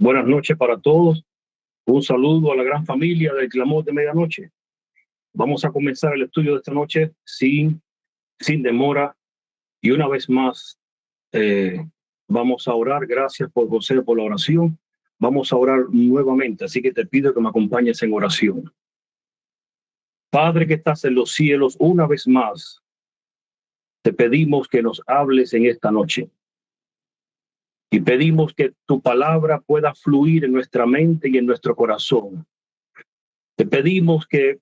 Buenas noches para todos. Un saludo a la gran familia del Clamor de Medianoche. Vamos a comenzar el estudio de esta noche sin demora. Y una vez más, vamos a orar. Gracias por José, por la oración. Vamos a orar nuevamente, así que te pido que me acompañes en oración. Padre que estás en los cielos, una vez más, te pedimos que nos hables en esta noche. Y pedimos que tu palabra pueda fluir en nuestra mente y en nuestro corazón. Te pedimos que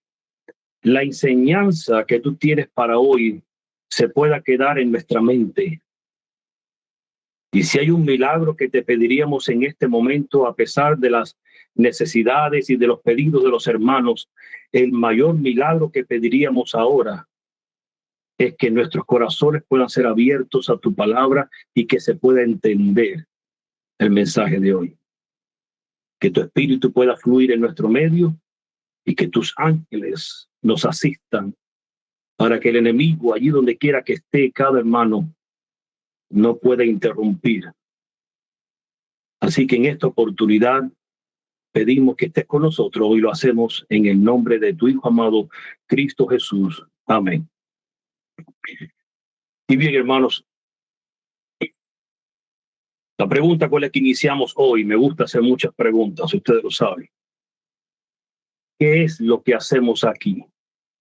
la enseñanza que tú tienes para hoy se pueda quedar en nuestra mente. Y si hay un milagro que te pediríamos en este momento, a pesar de las necesidades y de los pedidos de los hermanos, el mayor milagro que pediríamos ahora es que nuestros corazones puedan ser abiertos a tu palabra y que se pueda entender el mensaje de hoy. Que tu espíritu pueda fluir en nuestro medio y que tus ángeles nos asistan para que el enemigo, allí donde quiera que esté cada hermano, no pueda interrumpir. Así que en esta oportunidad pedimos que estés con nosotros y lo hacemos en el nombre de tu Hijo amado, Cristo Jesús. Amén. Y bien, hermanos, la pregunta con la que iniciamos hoy, me gusta hacer muchas preguntas, ustedes lo saben. ¿Qué es lo que hacemos aquí?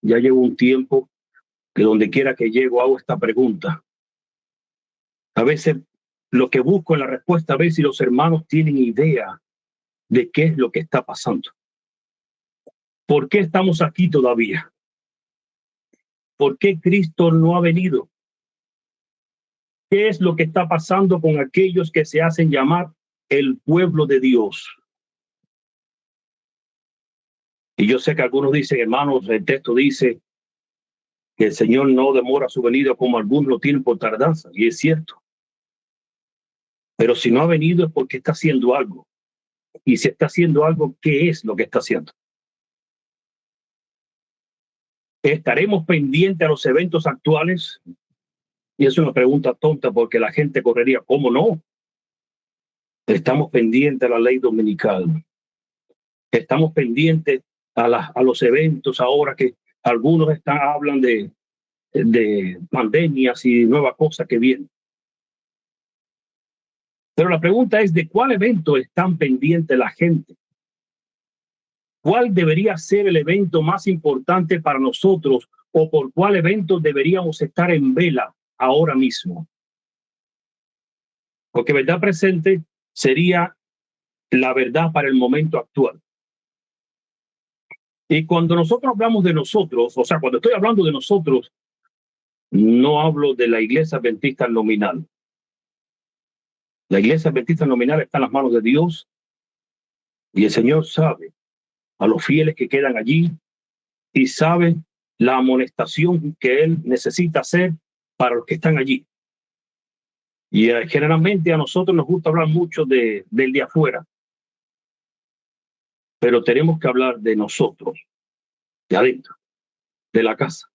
Ya llevo un tiempo que donde quiera que llego hago esta pregunta. A veces lo que busco en la respuesta, a ver si los hermanos tienen idea de qué es lo que está pasando. ¿Por qué estamos aquí todavía? ¿Por qué Cristo no ha venido? ¿Qué es lo que está pasando con aquellos que se hacen llamar el pueblo de Dios? Y yo sé que algunos dicen, hermanos, el texto dice que el Señor no demora su venida como algunos lo tienen por tardanza, y es cierto. Pero si no ha venido es porque está haciendo algo. Y si está haciendo algo, ¿qué es lo que está haciendo? ¿Estaremos pendientes a los eventos actuales? Y es una pregunta tonta porque la gente correría, ¿cómo no? Estamos pendientes a la ley dominical. Estamos pendientes a los eventos ahora que algunos hablan de pandemias y nuevas cosas que vienen. Pero la pregunta es, ¿de cuál evento están pendientes la gente? ¿Cuál debería ser el evento más importante para nosotros o por cuál evento deberíamos estar en vela ahora mismo? Porque verdad presente sería la verdad para el momento actual. Y cuando nosotros hablamos de nosotros, o sea, cuando estoy hablando de nosotros, no hablo de la iglesia adventista nominal. La iglesia adventista nominal está en las manos de Dios y el Señor sabe a los fieles que quedan allí y sabe la amonestación que Él necesita hacer para los que están allí. Y generalmente a nosotros nos gusta hablar mucho del de afuera, pero tenemos que hablar de nosotros, de adentro, de la casa.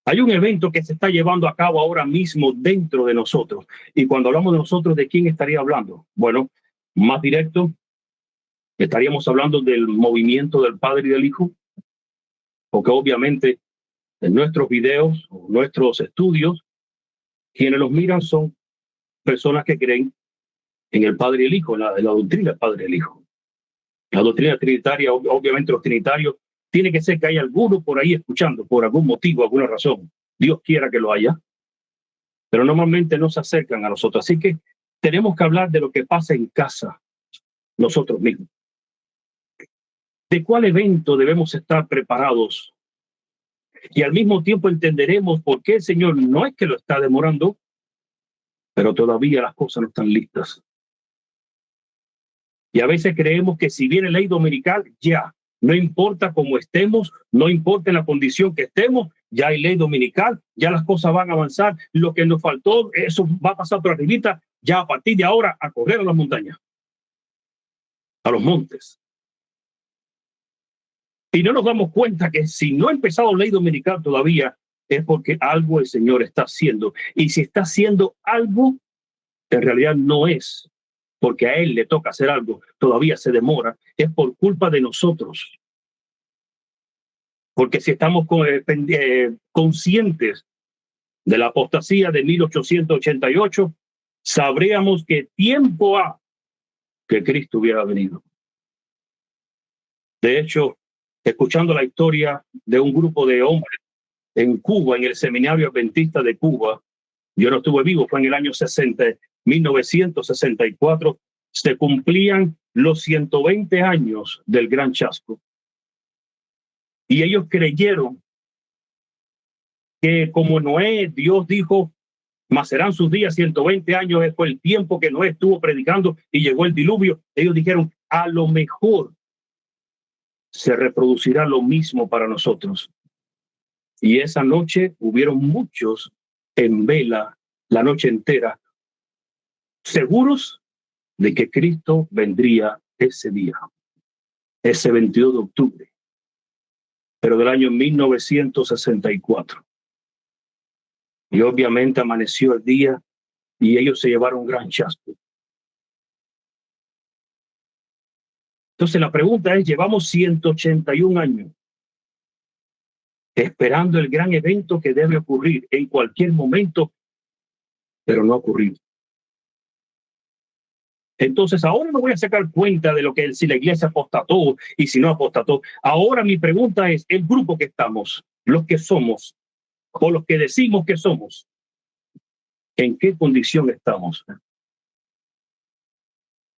Hay un evento que se está llevando a cabo ahora mismo dentro de nosotros. Y cuando hablamos de nosotros, ¿de quién estaría hablando? Bueno, más directo, estaríamos hablando del movimiento del Padre y del Hijo, porque obviamente en nuestros videos o nuestros estudios, quienes los miran son personas que creen en el Padre y el Hijo, en la doctrina del Padre y el Hijo. La doctrina trinitaria, obviamente los trinitarios, tiene que ser que haya alguno por ahí escuchando, por algún motivo, alguna razón. Dios quiera que lo haya. Pero normalmente no se acercan a nosotros. Así que tenemos que hablar de lo que pasa en casa, nosotros mismos. ¿De cuál evento debemos estar preparados? Y al mismo tiempo entenderemos por qué el Señor no es que lo está demorando, pero todavía las cosas no están listas. Y a veces creemos que si viene ley dominical, ya, no importa cómo estemos, no importa en la condición que estemos, ya hay ley dominical, ya las cosas van a avanzar, lo que nos faltó, eso va a pasar por arribita, ya a partir de ahora a correr a las montañas, a los montes. Y no nos damos cuenta que si no ha empezado ley dominical todavía, es porque algo el Señor está haciendo. Y si está haciendo algo, en realidad no es porque a Él le toca hacer algo, todavía se demora, es por culpa de nosotros. Porque si estamos conscientes de la apostasía de 1888, sabríamos que tiempo ha que Cristo hubiera venido. De hecho, escuchando la historia de un grupo de hombres en Cuba, en el Seminario Adventista de Cuba, yo no estuve vivo, fue en el año 1964, se cumplían los 120 años del Gran Chasco. Y ellos creyeron que como Noé, Dios dijo, mas serán sus días 120 años, fue el tiempo que Noé estuvo predicando y llegó el diluvio. Ellos dijeron, a lo mejor se reproducirá lo mismo para nosotros. Y esa noche hubieron muchos en vela la noche entera, seguros de que Cristo vendría ese día, ese 22 de octubre, pero del año 1964. Y obviamente amaneció el día y ellos se llevaron un gran chasco. Entonces la pregunta es, llevamos 181 años esperando el gran evento que debe ocurrir en cualquier momento, pero no ha ocurrido. Entonces ahora me voy a sacar cuenta de lo que si la iglesia apostató y si no apostató. Ahora mi pregunta es, el grupo que estamos, los que somos, o los que decimos que somos, ¿en qué condición estamos?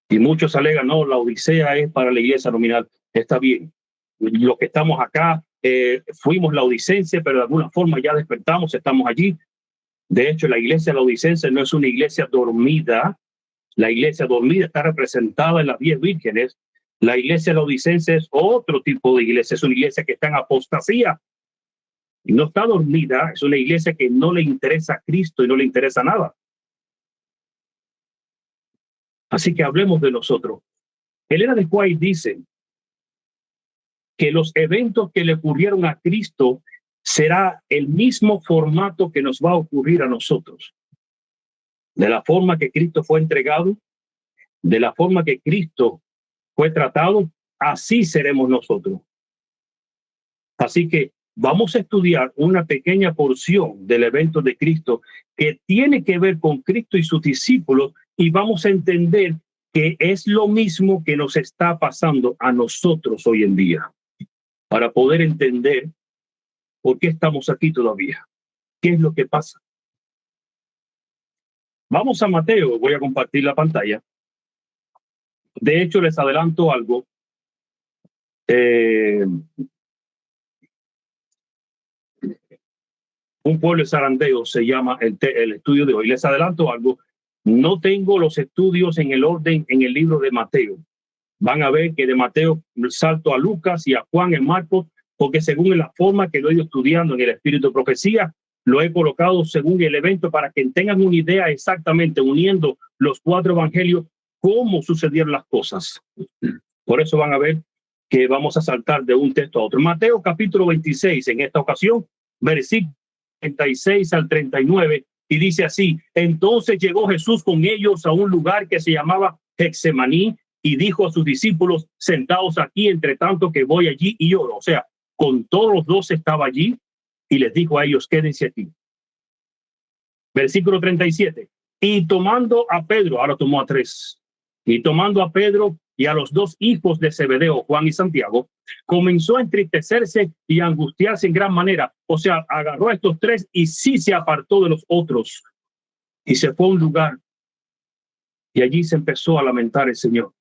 Y muchos alegan, no, la Odisea es para la iglesia nominal. Está bien. Los que estamos acá, fuimos laodicenses, pero de alguna forma ya despertamos, estamos allí. De hecho, la iglesia laodicense no es una iglesia dormida. La iglesia dormida está representada en las 10 vírgenes. La iglesia laodicense es otro tipo de iglesia, es una iglesia que está en apostasía. Y no está dormida, es una iglesia que no le interesa a Cristo y no le interesa nada. Así que hablemos de nosotros. Elena de White dice que los eventos que le ocurrieron a Cristo será el mismo formato que nos va a ocurrir a nosotros. De la forma que Cristo fue entregado, de la forma que Cristo fue tratado, así seremos nosotros. Así que vamos a estudiar una pequeña porción del evento de Cristo que tiene que ver con Cristo y sus discípulos, y vamos a entender que es lo mismo que nos está pasando a nosotros hoy en día, para poder entender por qué estamos aquí todavía, qué es lo que pasa. Vamos a Mateo, voy a compartir la pantalla. De hecho, les adelanto algo. Un pueblo de zarandeo se llama el estudio de hoy. Les adelanto algo. No tengo los estudios en el orden en el libro de Mateo. Van a ver que de Mateo salto a Lucas y a Juan en Marcos, porque según la forma que lo he ido estudiando en el espíritu de profecía, lo he colocado según el evento para que tengan una idea exactamente, uniendo los 4 evangelios, cómo sucedieron las cosas. Por eso van a ver que vamos a saltar de un texto a otro. Mateo capítulo 26, en esta ocasión, versículo 36 al 39, y dice así: entonces llegó Jesús con ellos a un lugar que se llamaba Getsemaní, y dijo a sus discípulos, sentaos aquí, entre tanto que voy allí y oro. O sea, con todos los 12 estaba allí, y les dijo a ellos, quédense aquí. Versículo 37, y tomando a Pedro, ahora tomó a 3, y tomando a Pedro y a los 2 hijos de Zebedeo, Juan y Santiago, comenzó a entristecerse y a angustiarse en gran manera. O sea, agarró a estos 3 y sí se apartó de los otros y se fue a un lugar, y allí se empezó a lamentar el Señor.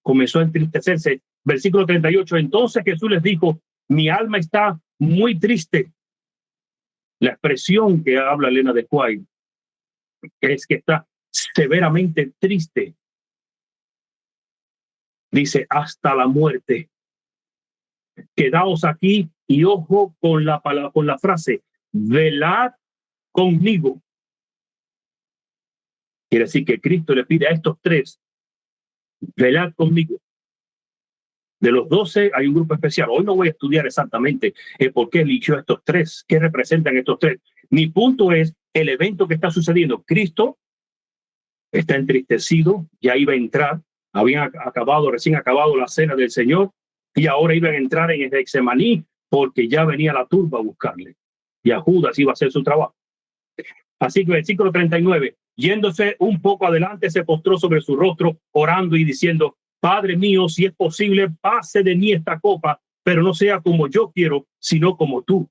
Comenzó a entristecerse. Versículo 38, entonces Jesús les dijo, mi alma está muy triste. La expresión que habla Elena de White es que está severamente triste. Dice, hasta la muerte. Quedaos aquí, y ojo con la palabra, con la frase, velad conmigo. Quiere decir que Cristo le pide a estos 3, velad conmigo. De los 12 hay un grupo especial. Hoy no voy a estudiar exactamente por qué eligió a estos 3, qué representan estos 3. Mi punto es el evento que está sucediendo. Cristo está entristecido, ya iba a entrar, recién acabado la cena del Señor, y ahora iban a entrar en el Getsemaní, porque ya venía la turba a buscarle, y a Judas iba a hacer su trabajo. Así que versículo 39, yéndose un poco adelante, se postró sobre su rostro, orando y diciendo: Padre mío, si es posible, pase de mí esta copa, pero no sea como yo quiero, sino como tú.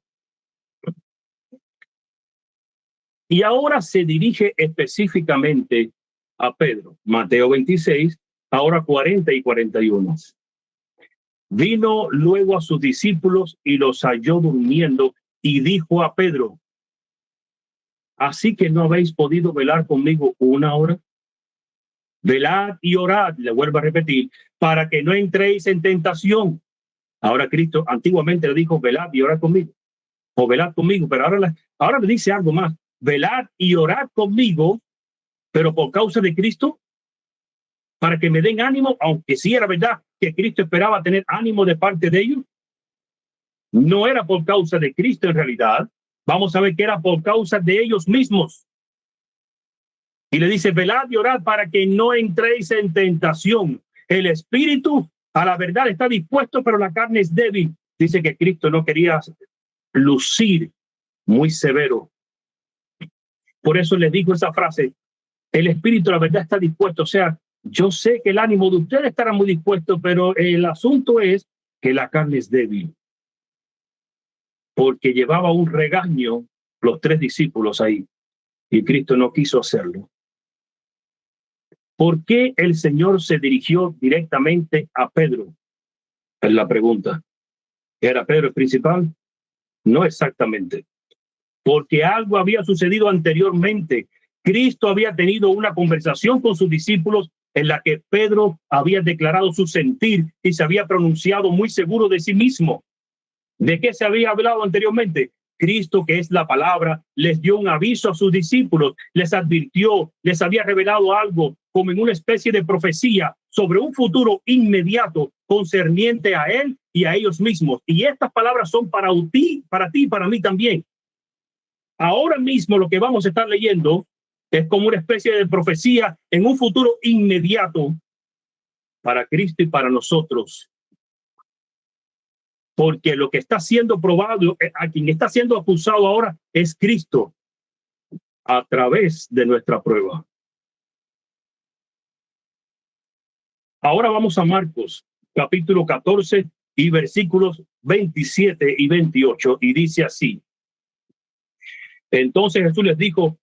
Y ahora se dirige específicamente a Pedro. Mateo 26, ahora 40 y 41. Vino luego a sus discípulos y los halló durmiendo, y dijo a Pedro: ¿así que no habéis podido velar conmigo una hora? Velad y orad, le vuelvo a repetir, para que no entréis en tentación. Ahora Cristo antiguamente le dijo: velad y orad conmigo, o velad conmigo, pero ahora le dice algo más: velad y orad conmigo, pero por causa de Cristo, para que me den ánimo, aunque sí era verdad que Cristo esperaba tener ánimo de parte de ellos. No era por causa de Cristo en realidad. Vamos a ver que era por causa de ellos mismos. Y le dice: velad y orad para que no entréis en tentación. El espíritu a la verdad está dispuesto, pero la carne es débil. Dice que Cristo no quería lucir muy severo. Por eso les digo esa frase: el espíritu a la verdad está dispuesto. O sea, yo sé que el ánimo de ustedes estará muy dispuesto, pero el asunto es que la carne es débil. Porque llevaba un regaño los 3 discípulos ahí, y Cristo no quiso hacerlo. ¿Por qué el Señor se dirigió directamente a Pedro? Es la pregunta. ¿Era Pedro el principal? No exactamente. Porque algo había sucedido anteriormente. Cristo había tenido una conversación con sus discípulos en la que Pedro había declarado su sentir y se había pronunciado muy seguro de sí mismo. ¿De qué se había hablado anteriormente? Cristo, que es la palabra, les dio un aviso a sus discípulos, les advirtió, les había revelado algo como en una especie de profecía sobre un futuro inmediato concerniente a él y a ellos mismos. Y estas palabras son para ti y para mí también. Ahora mismo lo que vamos a estar leyendo es como una especie de profecía en un futuro inmediato para Cristo y para nosotros. Porque lo que está siendo probado, a quien está siendo acusado ahora, es Cristo a través de nuestra prueba. Ahora vamos a Marcos, capítulo 14 y versículos 27 y 28, y dice así: entonces Jesús les dijo: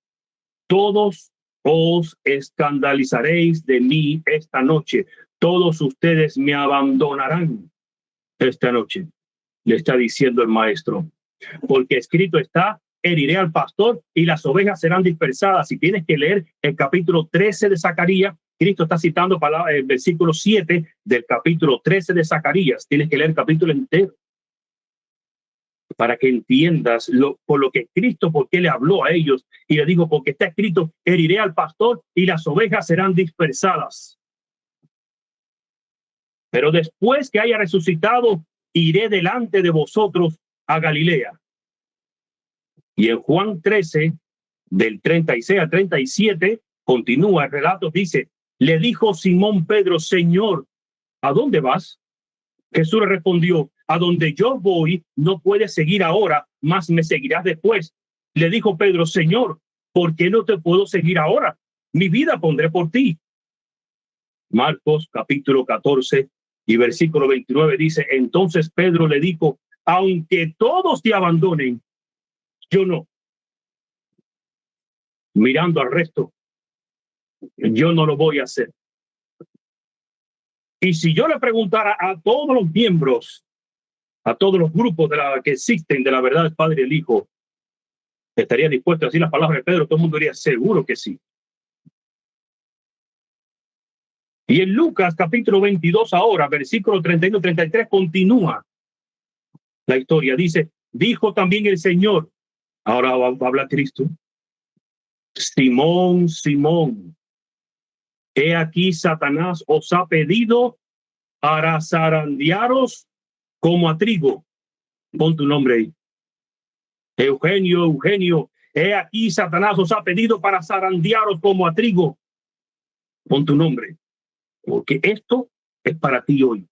todos os escandalizaréis de mí esta noche, todos ustedes me abandonarán esta noche, le está diciendo el maestro, porque escrito está: heriré al pastor y las ovejas serán dispersadas. Si tienes que leer el capítulo 13 de Zacarías, Cristo está citando el versículo 7 del capítulo 13 de Zacarías. Tienes que leer el capítulo entero para que entiendas por lo que Cristo, por qué le habló a ellos. Y le digo: porque está escrito: heriré al pastor y las ovejas serán dispersadas. Pero después que haya resucitado, iré delante de vosotros a Galilea. Y en Juan 13, del 36 al 37, continúa el relato, dice: le dijo Simón Pedro: Señor, ¿a dónde vas? Jesús le respondió: a donde yo voy no puedes seguir ahora, mas me seguirás después. Le dijo Pedro: Señor, ¿por qué no te puedo seguir ahora? Mi vida pondré por ti. Marcos capítulo 14 y versículo 29 dice: entonces Pedro le dijo: aunque todos te abandonen, yo no. Mirando al resto, yo no lo voy a hacer. Y si yo le preguntara a todos los miembros, a todos los grupos que existen de la verdad del Padre y el Hijo, ¿estaría dispuesto a decir las palabras de Pedro? Todo el mundo diría: seguro que sí. Y en Lucas capítulo 22 ahora, versículo 31-33, continúa la historia. Dice: dijo también el Señor, ahora va a hablar Cristo: Simón, Simón, he aquí Satanás os ha pedido para zarandearos como a trigo. Pon tu nombre ahí. Eugenio, Eugenio, he aquí Satanás os ha pedido para zarandearos como a trigo. Pon tu nombre, porque esto es para ti hoy.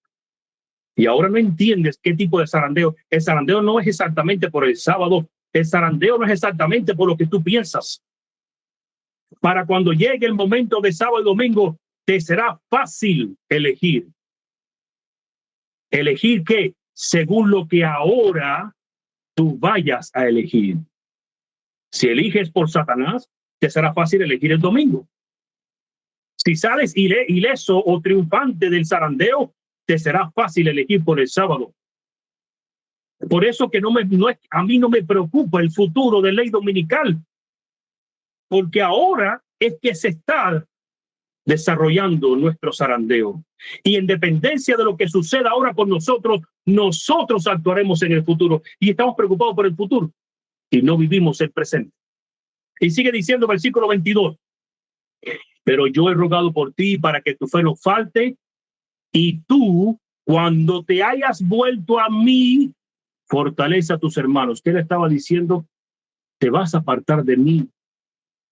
Y ahora no entiendes qué tipo de zarandeo. El zarandeo no es exactamente por el sábado. El zarandeo no es exactamente por lo que tú piensas. Para cuando llegue el momento de sábado y domingo, te será fácil elegir. ¿Elegir qué? Según lo que ahora tú vayas a elegir. Si eliges por Satanás, te será fácil elegir el domingo. Si sales ileso o triunfante del zarandeo, te será fácil elegir por el sábado. Por eso que a mí no me preocupa el futuro de Ley Dominical, porque ahora es que se está desarrollando nuestro zarandeo. Y en dependencia de lo que suceda ahora con nosotros, nosotros actuaremos en el futuro. Y estamos preocupados por el futuro y no vivimos el presente. Y sigue diciendo versículo 22. Pero yo he rogado por ti para que tu fe no falte, y tú, cuando te hayas vuelto a mí, fortalece a tus hermanos. ¿Qué le estaba diciendo? Te vas a apartar de mí,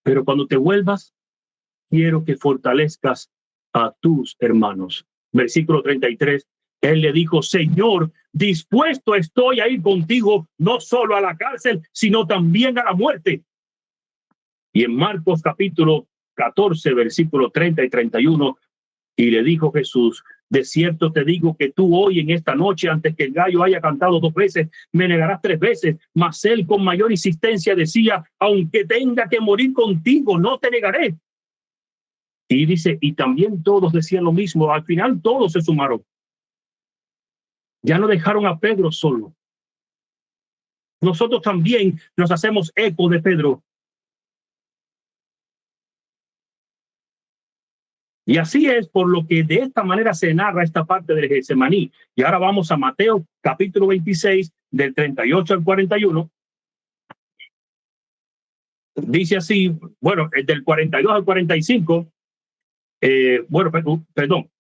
pero cuando te vuelvas, quiero que fortalezcas a tus hermanos. Versículo 33. Él le dijo: Señor, dispuesto estoy a ir contigo, no solo a la cárcel, sino también a la muerte. Y en Marcos capítulo 14, versículo 30 y 31, y le dijo Jesús: de cierto te digo que tú hoy en esta noche, antes que el gallo haya cantado 2 veces, me negarás 3 veces. Mas él con mayor insistencia decía: aunque tenga que morir contigo, no te negaré. Y dice, y también todos decían lo mismo. Al final todos se sumaron. Ya no dejaron a Pedro solo. Nosotros también nos hacemos eco de Pedro. Y así es por lo que de esta manera se narra esta parte del Getsemaní. Y ahora vamos a Mateo capítulo 26, del 38 al 41. Dice así, bueno, del 42 al 45, bueno, perdón,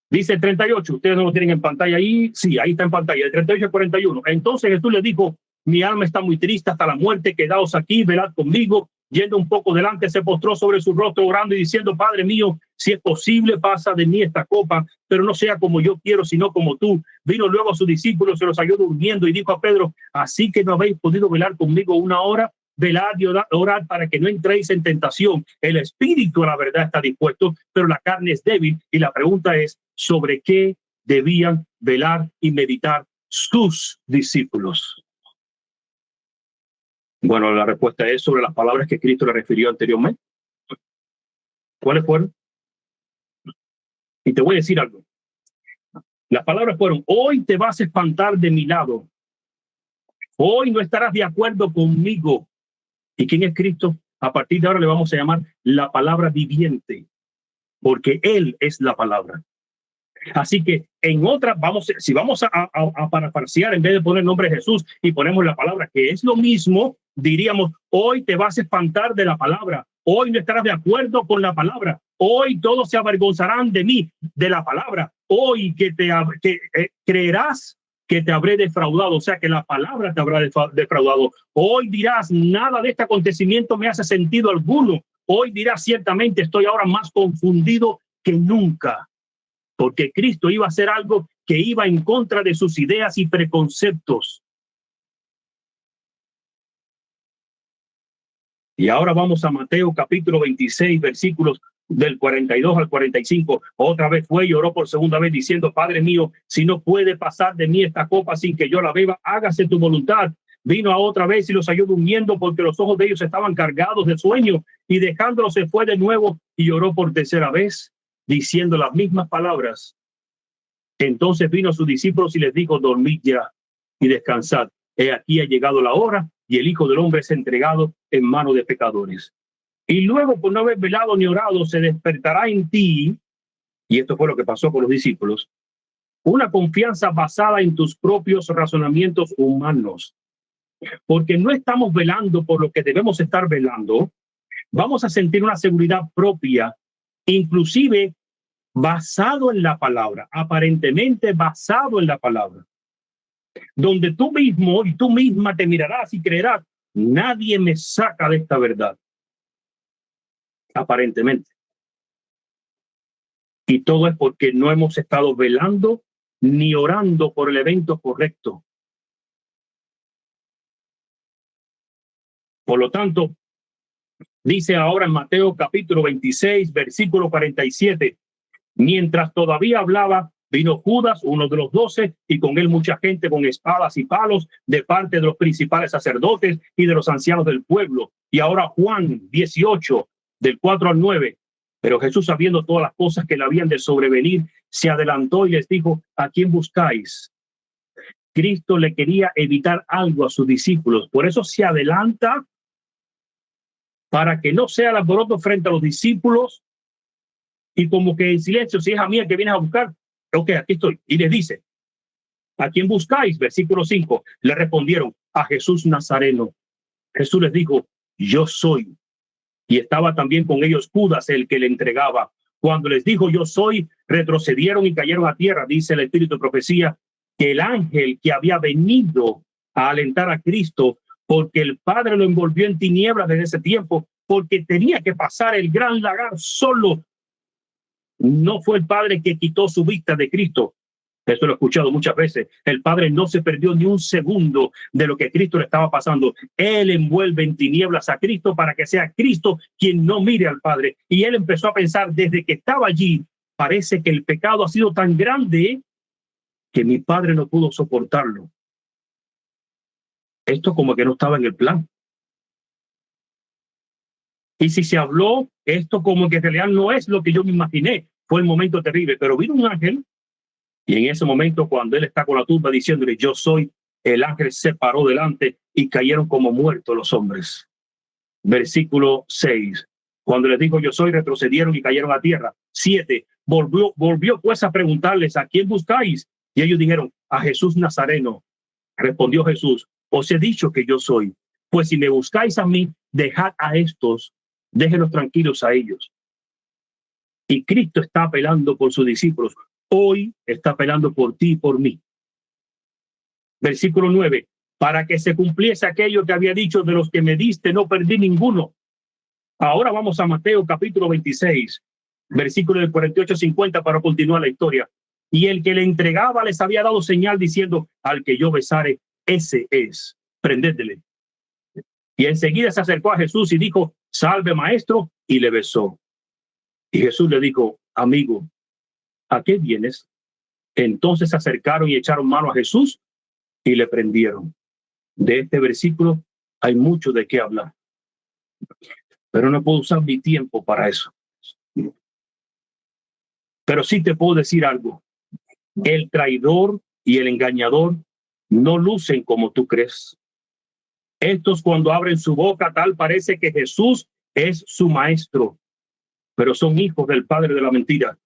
dice el 38, ustedes no lo tienen en pantalla ahí, sí, ahí está en pantalla, el 38 al 41. Entonces Jesús le dijo: mi alma está muy triste hasta la muerte, quedaos aquí, velad conmigo. Yendo un poco delante, se postró sobre su rostro orando y diciendo: Padre mío, si es posible, pasa de mí esta copa, pero no sea como yo quiero, sino como tú. Vino luego a sus discípulos, se los halló durmiendo y dijo a Pedro: así que no habéis podido velar conmigo una hora. Velad y orad para que no entréis en tentación. El espíritu a la verdad está dispuesto, pero la carne es débil. Y la pregunta es: ¿sobre qué debían velar y meditar sus discípulos? Bueno, la respuesta es sobre las palabras que Cristo le refirió anteriormente. ¿Cuáles fueron? Y te voy a decir algo. Las palabras fueron: hoy te vas a espantar de mi lado. Hoy no estarás de acuerdo conmigo. ¿Y quién es Cristo? A partir de ahora le vamos a llamar la palabra viviente, porque Él es la palabra. Así que en otra, si vamos a parafrasear, en vez de poner el nombre de Jesús y ponemos la palabra, que es lo mismo, diríamos: hoy te vas a espantar de la palabra, hoy no estarás de acuerdo con la palabra, hoy todos se avergonzarán de mí, de la palabra, hoy creerás que te habré defraudado, o sea que la palabra te habrá defraudado. Hoy dirás: nada de este acontecimiento me hace sentido alguno. Hoy dirás: ciertamente estoy ahora más confundido que nunca. Porque Cristo iba a hacer algo que iba en contra de sus ideas y preconceptos. Y ahora vamos a Mateo capítulo 26, versículos del 42 al 45. Otra vez fue y oró por segunda vez diciendo: Padre mío, si no puede pasar de mí esta copa sin que yo la beba, hágase tu voluntad. Vino a otra vez y los halló durmiendo, porque los ojos de ellos estaban cargados de sueño, y dejándolos se fue de nuevo y oró por tercera vez, diciendo las mismas palabras. Entonces vino a sus discípulos y les dijo: dormid ya y descansad. He aquí ha llegado la hora, y el Hijo del Hombre es entregado en manos de pecadores. Y luego, por no haber velado ni orado, se despertará en ti, y esto fue lo que pasó con los discípulos, una confianza basada en tus propios razonamientos humanos. Porque no estamos velando por lo que debemos estar velando. Vamos a sentir una seguridad propia, inclusive basado en la palabra, aparentemente basado en la palabra, donde tú mismo y tú misma te mirarás y creerás: nadie me saca de esta verdad, aparentemente. Y todo es porque no hemos estado velando ni orando por el evento correcto. Por lo tanto, dice ahora en Mateo capítulo 26, versículo 47, mientras todavía hablaba, vino Judas, uno de los 12, y con él mucha gente con espadas y palos de parte de los principales sacerdotes y de los ancianos del pueblo. Y ahora Juan 18, del 4 al 9. Pero Jesús, sabiendo todas las cosas que le habían de sobrevenir, se adelantó y les dijo: ¿a quién buscáis? Cristo le quería evitar algo a sus discípulos. Por eso se adelanta, para que no sea el alboroto frente a los discípulos y como que en silencio, si es a mí el que vienes a buscar, ok, aquí estoy. Y les dice: ¿a quién buscáis? Versículo 5. Le respondieron: a Jesús Nazareno. Jesús les dijo: yo soy. Y estaba también con ellos Judas, el que le entregaba. Cuando les dijo: yo soy, retrocedieron y cayeron a tierra. Dice el Espíritu de Profecía que el ángel que había venido a alentar a Cristo, porque el Padre lo envolvió en tinieblas desde ese tiempo, porque tenía que pasar el gran lagar solo. No fue el Padre que quitó su vista de Cristo. Esto lo he escuchado muchas veces. El Padre no se perdió ni un segundo de lo que Cristo le estaba pasando. Él envuelve en tinieblas a Cristo para que sea Cristo quien no mire al Padre. Y él empezó a pensar, desde que estaba allí, parece que el pecado ha sido tan grande que mi Padre no pudo soportarlo. Esto como que no estaba en el plan. Y si se habló, esto como que en realidad no es lo que yo me imaginé. Fue el momento terrible, pero vino un ángel. Y en ese momento, cuando él está con la tumba diciéndole: yo soy, el ángel se paró delante y cayeron como muertos los hombres. Versículo 6. Cuando les dijo: yo soy, retrocedieron y cayeron a tierra. 7. Volvió pues a preguntarles: ¿a quién buscáis? Y ellos dijeron: a Jesús Nazareno. Respondió Jesús: os he dicho que yo soy. Pues si me buscáis a mí, dejad a estos, déjenlos tranquilos a ellos. Y Cristo está apelando por sus discípulos. Hoy está apelando por ti y por mí. Versículo 9. Para que se cumpliese aquello que había dicho: de los que me diste no perdí ninguno. Ahora vamos a Mateo capítulo 26, versículo del 48-50 para continuar la historia. Y el que le entregaba les había dado señal diciendo: al que yo besare, ese es, prendédele. Y enseguida se acercó a Jesús y dijo: salve, maestro, y le besó. Y Jesús le dijo: amigo, ¿a qué vienes? Entonces se acercaron y echaron mano a Jesús y le prendieron. De este versículo hay mucho de qué hablar, pero no puedo usar mi tiempo para eso. Pero sí te puedo decir algo: el traidor y el engañador no lucen como tú crees. Estos, cuando abren su boca, tal parece que Jesús es su maestro, pero son hijos del padre de la mentira.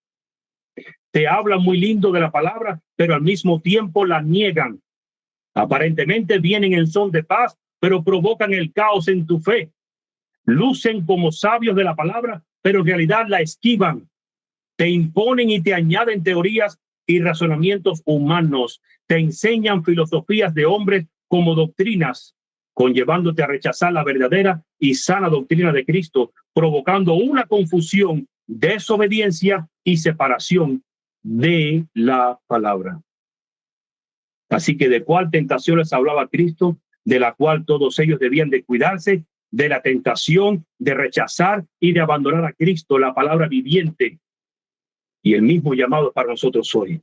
Te hablan muy lindo de la palabra, pero al mismo tiempo la niegan. Aparentemente vienen en son de paz, pero provocan el caos en tu fe. Lucen como sabios de la palabra, pero en realidad la esquivan. Te imponen y te añaden teorías y razonamientos humanos. Te enseñan filosofías de hombres como doctrinas, conllevándote a rechazar la verdadera y sana doctrina de Cristo, provocando una confusión, desobediencia y separación de la palabra. Así que, ¿de cuál tentación les hablaba Cristo? De la cual todos ellos debían de cuidarse, de la tentación de rechazar y de abandonar a Cristo, la palabra viviente. Y el mismo llamado para nosotros hoy.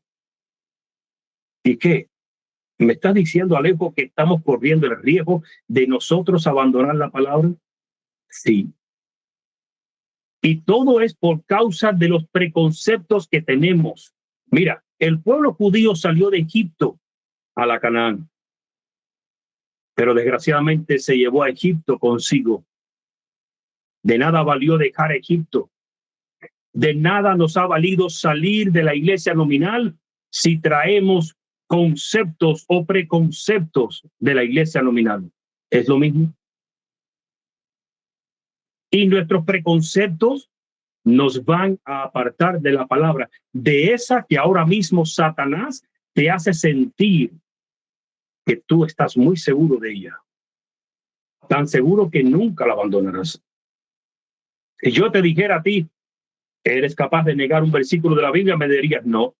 ¿Y qué? ¿Me estás diciendo, Alejo, que estamos corriendo el riesgo de nosotros abandonar la palabra? Sí. Y todo es por causa de los preconceptos que tenemos. Mira, el pueblo judío salió de Egipto a la Canaán, pero desgraciadamente se llevó a Egipto consigo. De nada valió dejar Egipto. De nada nos ha valido salir de la iglesia nominal si traemos conceptos o preconceptos de la iglesia nominal. Es lo mismo. Y nuestros preconceptos nos van a apartar de la palabra, de esa que ahora mismo Satanás te hace sentir que tú estás muy seguro de ella. Tan seguro que nunca la abandonarás. Si yo te dijera a ti, ¿Eres capaz de negar un versículo de la Biblia? Me dirías no.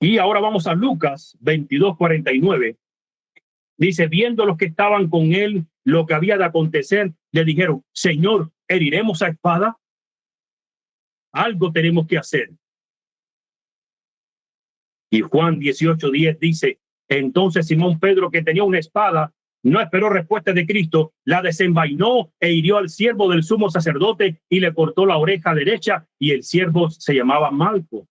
Y ahora vamos a Lucas 22:49. Dice, viendo los que estaban con él lo que había de acontecer, le dijeron, Señor, ¿heriremos a espada? Algo tenemos que hacer. Y Juan 18:10 dice, entonces Simón Pedro, que tenía una espada, no esperó respuesta de Cristo, la desenvainó e hirió al siervo del sumo sacerdote y le cortó la oreja derecha, y el siervo se llamaba Malco.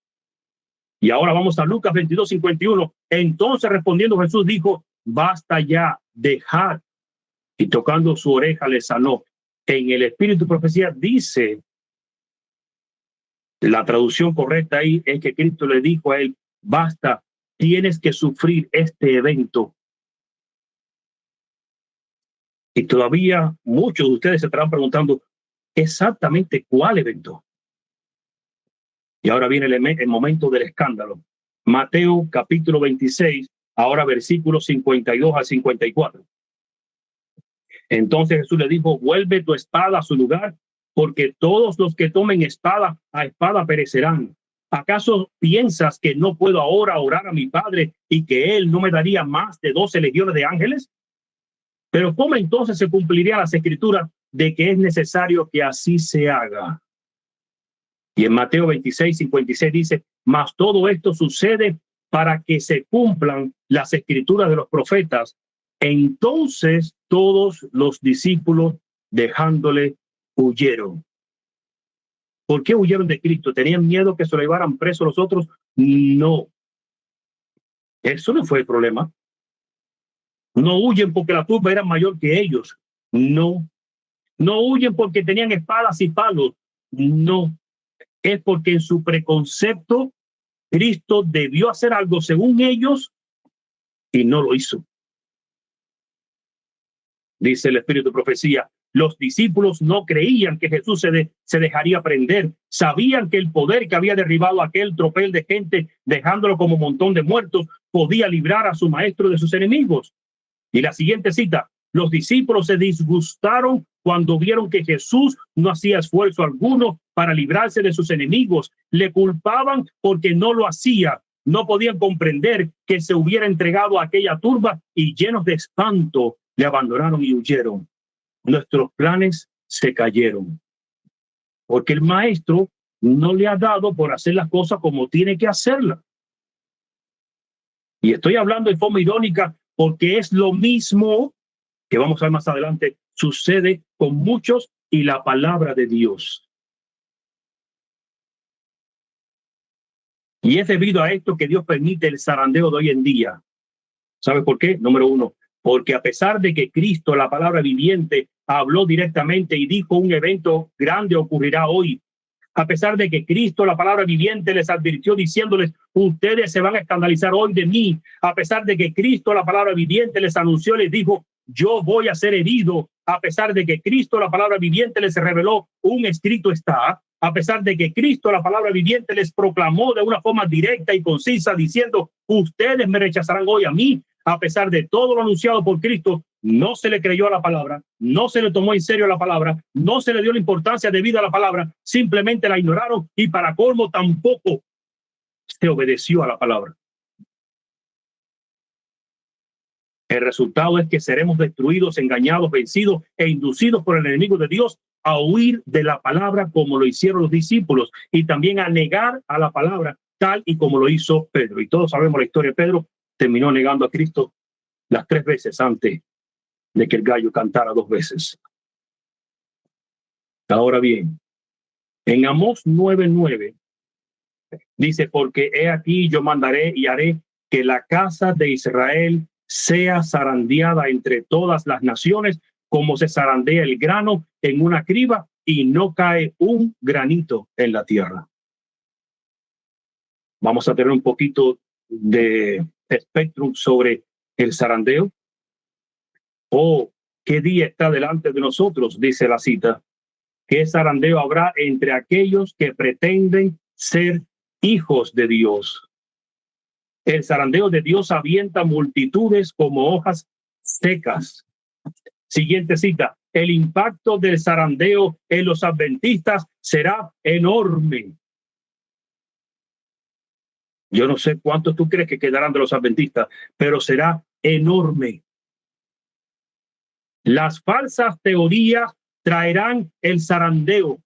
Y ahora vamos a Lucas 22:51. Entonces respondiendo Jesús dijo, basta ya, dejad. Y tocando su oreja le sanó. En el Espíritu Profecía dice, la traducción correcta ahí es que Cristo le dijo a él, basta, tienes que sufrir este evento. Y todavía muchos de ustedes se estarán preguntando exactamente cuál evento. Y ahora viene el momento del escándalo. Mateo capítulo 26, ahora versículos 52 al 54. Entonces Jesús le dijo, vuelve tu espada a su lugar, porque todos los que tomen espada a espada perecerán. ¿Acaso piensas que no puedo ahora orar a mi Padre y que él no me daría más de 12 legiones de ángeles? Pero ¿cómo entonces se cumpliría las escrituras de que es necesario que así se haga? Y en Mateo 26:56 dice, mas todo esto sucede para que se cumplan las escrituras de los profetas. Entonces todos los discípulos, dejándole, huyeron. ¿Por qué huyeron de Cristo? ¿Tenían miedo que se lo llevaran preso los otros? No. Eso no fue el problema. No huyen porque la turba era mayor que ellos. No. No huyen porque tenían espadas y palos. No. Es porque en su preconcepto Cristo debió hacer algo según ellos y no lo hizo. Dice el Espíritu de Profecía, los discípulos no creían que Jesús se dejaría prender. Sabían que el poder que había derribado aquel tropel de gente, dejándolo como montón de muertos, podía librar a su maestro de sus enemigos. Y la siguiente cita, los discípulos se disgustaron cuando vieron que Jesús no hacía esfuerzo alguno para librarse de sus enemigos. Le culpaban porque no lo hacía. No podían comprender que se hubiera entregado a aquella turba y llenos de espanto le abandonaron y huyeron. Nuestros planes se cayeron porque el maestro no le ha dado por hacer las cosas como tiene que hacerlas. Y estoy hablando de forma irónica porque es lo mismo que vamos a ver más adelante, sucede con muchos y la palabra de Dios. Y es debido a esto que Dios permite el zarandeo de hoy en día. ¿Sabe por qué? Número uno, porque a pesar de que Cristo, la palabra viviente, habló directamente y dijo un evento grande ocurrirá hoy, a pesar de que Cristo, la palabra viviente, les advirtió diciéndoles, ustedes se van a escandalizar hoy de mí, a pesar de que Cristo, la palabra viviente, les anunció, les dijo, yo voy a ser herido, a pesar de que Cristo, la palabra viviente, les reveló, un escrito está, a pesar de que Cristo, la palabra viviente, les proclamó de una forma directa y concisa, diciendo, ustedes me rechazarán hoy a mí, a pesar de todo lo anunciado por Cristo, no se le creyó a la palabra, no se le tomó en serio la palabra, no se le dio la importancia debida a la palabra, simplemente la ignoraron y para colmo tampoco se obedeció a la palabra. El resultado es que seremos destruidos, engañados, vencidos e inducidos por el enemigo de Dios a huir de la palabra como lo hicieron los discípulos y también a negar a la palabra tal y como lo hizo Pedro. Y todos sabemos la historia de Pedro, terminó negando a Cristo las 3 veces antes de que el gallo cantara 2 veces. Ahora bien, en Amós 9:9 dice, porque he aquí yo mandaré y haré que la casa de Israel sea zarandeada entre todas las naciones, como se zarandea el grano en una criba y no cae un granito en la tierra. Vamos a tener un poquito de espectrum sobre el zarandeo. Oh, ¿qué día está delante de nosotros? Dice la cita. ¿Qué zarandeo habrá entre aquellos que pretenden ser hijos de Dios? El zarandeo de Dios avienta multitudes como hojas secas. Siguiente cita. el impacto del zarandeo en los adventistas será enorme. Yo no sé cuántos tú crees que quedarán de los adventistas, pero será enorme. Las falsas teorías traerán el zarandeo.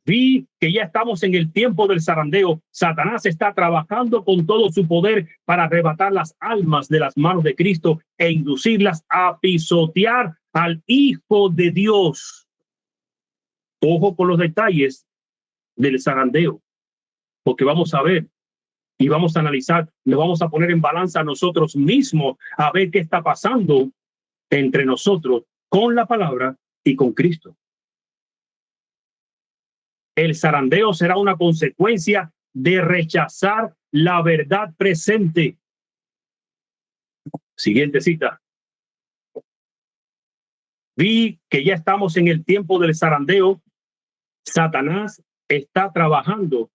Vi que ya estamos en el tiempo del zarandeo. Satanás está trabajando con todo su poder para arrebatar las almas de las manos de Cristo e inducirlas a pisotear al Hijo de Dios. Ojo con los detalles del zarandeo, porque vamos a ver y vamos a analizar, lo vamos a poner en balanza a nosotros mismos, a ver qué está pasando entre nosotros con la palabra y con Cristo. El zarandeo será una consecuencia de rechazar la verdad presente. Siguiente cita. Vi que ya estamos en el tiempo del zarandeo. Satanás está trabajando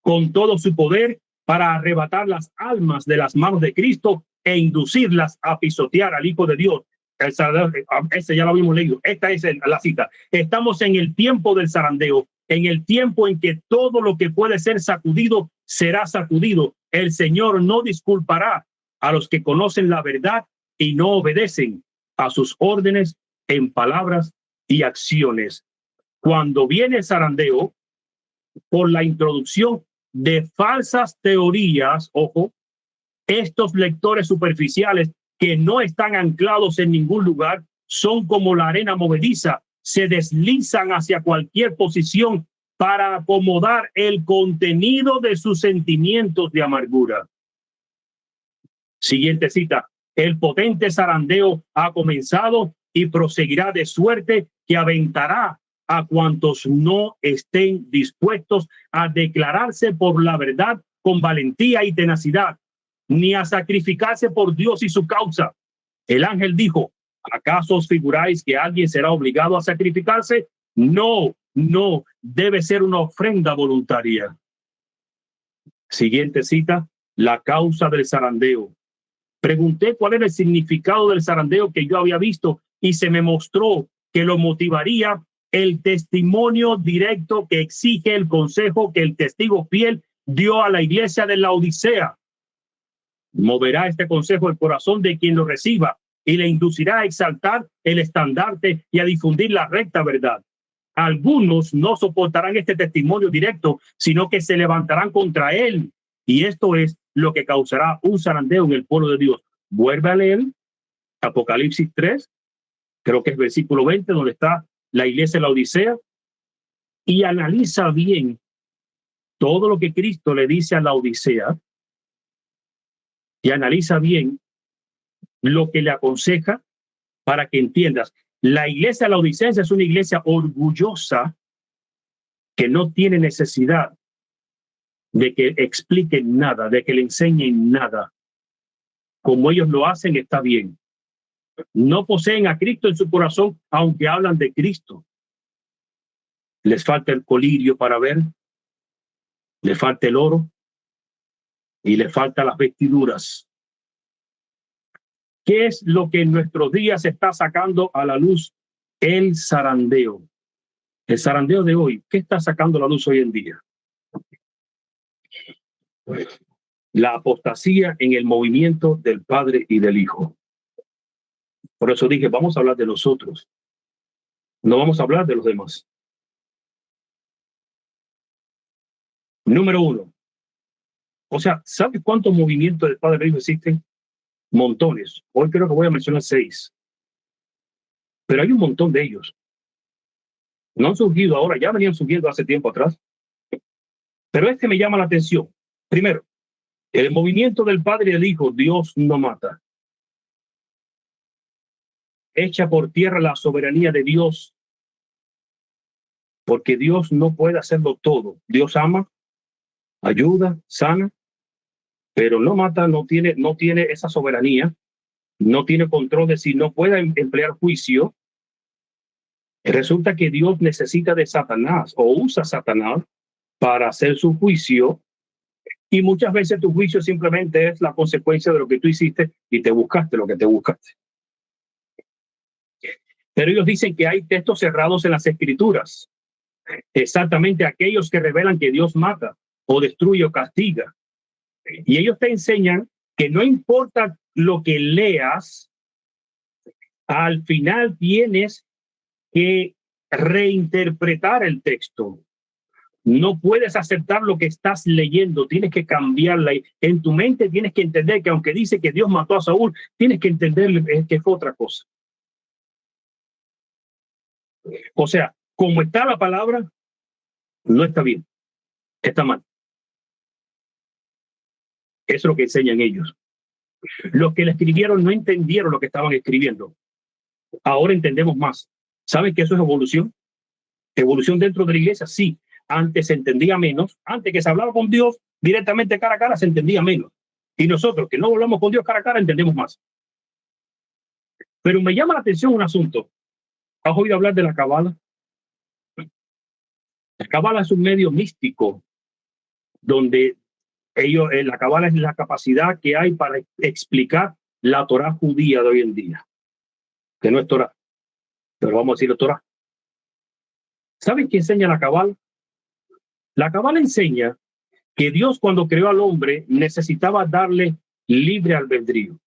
con todo su poder para arrebatar las almas de las manos de Cristo e inducirlas a pisotear al Hijo de Dios. El zarandeo, ese ya lo habíamos leído. Esta es la cita. Estamos en el tiempo del zarandeo, en el tiempo en que todo lo que puede ser sacudido será sacudido. El Señor no disculpará a los que conocen la verdad y no obedecen a sus órdenes en palabras y acciones. Cuando viene el zarandeo, por la introducción de falsas teorías, ojo, estos lectores superficiales que no están anclados en ningún lugar son como la arena movediza, se deslizan hacia cualquier posición para acomodar el contenido de sus sentimientos de amargura. Siguiente cita. El potente zarandeo ha comenzado y proseguirá de suerte que aventará a cuantos no estén dispuestos a declararse por la verdad con valentía y tenacidad, ni a sacrificarse por Dios y su causa. El ángel dijo: ¿acaso os figuráis que alguien será obligado a sacrificarse? No, no, debe ser una ofrenda voluntaria. Siguiente cita. La causa del zarandeo. Pregunté cuál era el significado del zarandeo que yo había visto y se me mostró que lo motivaría el testimonio directo que exige el consejo que el testigo fiel dio a la iglesia de Laodicea. Moverá este consejo el corazón de quien lo reciba y le inducirá a exaltar el estandarte y a difundir la recta verdad. Algunos no soportarán este testimonio directo, sino que se levantarán contra él. Y esto es lo que causará un zarandeo en el pueblo de Dios. Vuelve a leer Apocalipsis 3, creo que es versículo 20, donde está la iglesia de la Odisea, y analiza bien todo lo que Cristo le dice a la Odisea, y analiza bien lo que le aconseja para que entiendas. La iglesia de la Odisea es una iglesia orgullosa que no tiene necesidad de que expliquen nada, de que le enseñen nada. Como ellos lo hacen, está bien. No poseen a Cristo en su corazón, aunque hablan de Cristo. Les falta el colirio para ver, les falta el oro y les faltan las vestiduras. ¿Qué es lo que en nuestros días está sacando a la luz? El zarandeo. El zarandeo de hoy, ¿qué está sacando a la luz hoy en día? La apostasía en el movimiento del Padre y del Hijo. Por eso dije, vamos a hablar de nosotros. No vamos a hablar de los demás. Número 1. O sea, ¿sabes cuántos movimientos del Padre y del Hijo existen? Montones. Hoy creo que voy a mencionar 6. Pero hay un montón de ellos. No han surgido ahora, ya venían surgiendo hace tiempo atrás. Pero este me llama la atención. Primero, el movimiento del Padre y del Hijo, Dios no mata. Echa por tierra la soberanía de Dios, porque Dios no puede hacerlo todo. Dios ama, ayuda, sana, pero no mata, no tiene esa soberanía, no tiene control de si no puede emplear juicio. Resulta que Dios necesita de Satanás o usa a Satanás para hacer su juicio, y muchas veces tu juicio simplemente es la consecuencia de lo que tú hiciste y te buscaste lo que te buscaste. Pero ellos dicen que hay textos cerrados en las Escrituras. Exactamente aquellos que revelan que Dios mata o destruye o castiga. Y ellos te enseñan que no importa lo que leas, al final tienes que reinterpretar el texto. No puedes aceptar lo que estás leyendo, tienes que cambiarla. En tu mente tienes que entender que aunque dice que Dios mató a Saúl, tienes que entender que fue otra cosa. O sea, como está la palabra, no está bien, está mal. Eso es lo que enseñan ellos. Los que le escribieron no entendieron lo que estaban escribiendo. Ahora entendemos más. ¿Saben que eso es evolución? Evolución dentro de la iglesia, sí. Antes se entendía menos. Antes que se hablaba con Dios directamente cara a cara, se entendía menos. Y nosotros que no hablamos con Dios cara a cara, entendemos más. Pero me llama la atención un asunto. ¿Has oído hablar de la Cábala? La Cábala es un medio místico donde la Cábala es la capacidad que hay para explicar la Torá judía de hoy en día, que no es Torá, pero vamos a decirlo Torá. ¿Saben qué enseña la Cábala? La Cábala enseña que Dios, cuando creó al hombre, necesitaba darle libre albedrío.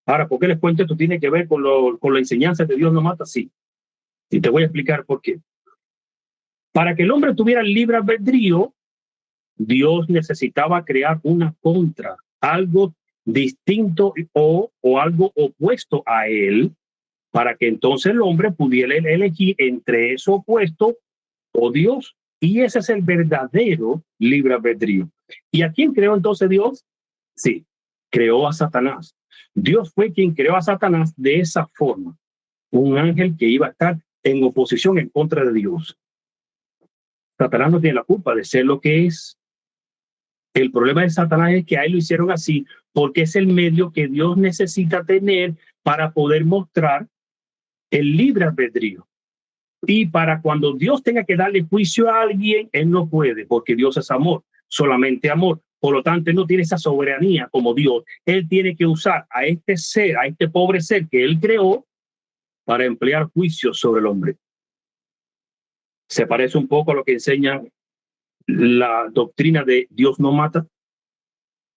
Ahora, ¿por qué les cuento esto? Tiene que ver con la enseñanza de Dios no mata, sí. Y te voy a explicar por qué. Para que el hombre tuviera libre albedrío, Dios necesitaba crear una contra, algo distinto o algo opuesto a él, para que entonces el hombre pudiera elegir entre eso opuesto o Dios. Y ese es el verdadero libre albedrío. ¿Y a quién creó entonces Dios? Sí, creó a Satanás. Dios fue quien creó a Satanás de esa forma. Un ángel que iba a estar en oposición en contra de Dios. Satanás no tiene la culpa de ser lo que es. El problema de Satanás es que a él lo hicieron así porque es el medio que Dios necesita tener para poder mostrar el libre albedrío. Y para cuando Dios tenga que darle juicio a alguien, él no puede, porque Dios es amor, solamente amor. Por lo tanto, él no tiene esa soberanía como Dios. Él tiene que usar a este ser, a este pobre ser que él creó, para emplear juicio sobre el hombre. Se parece un poco a lo que enseña la doctrina de Dios no mata.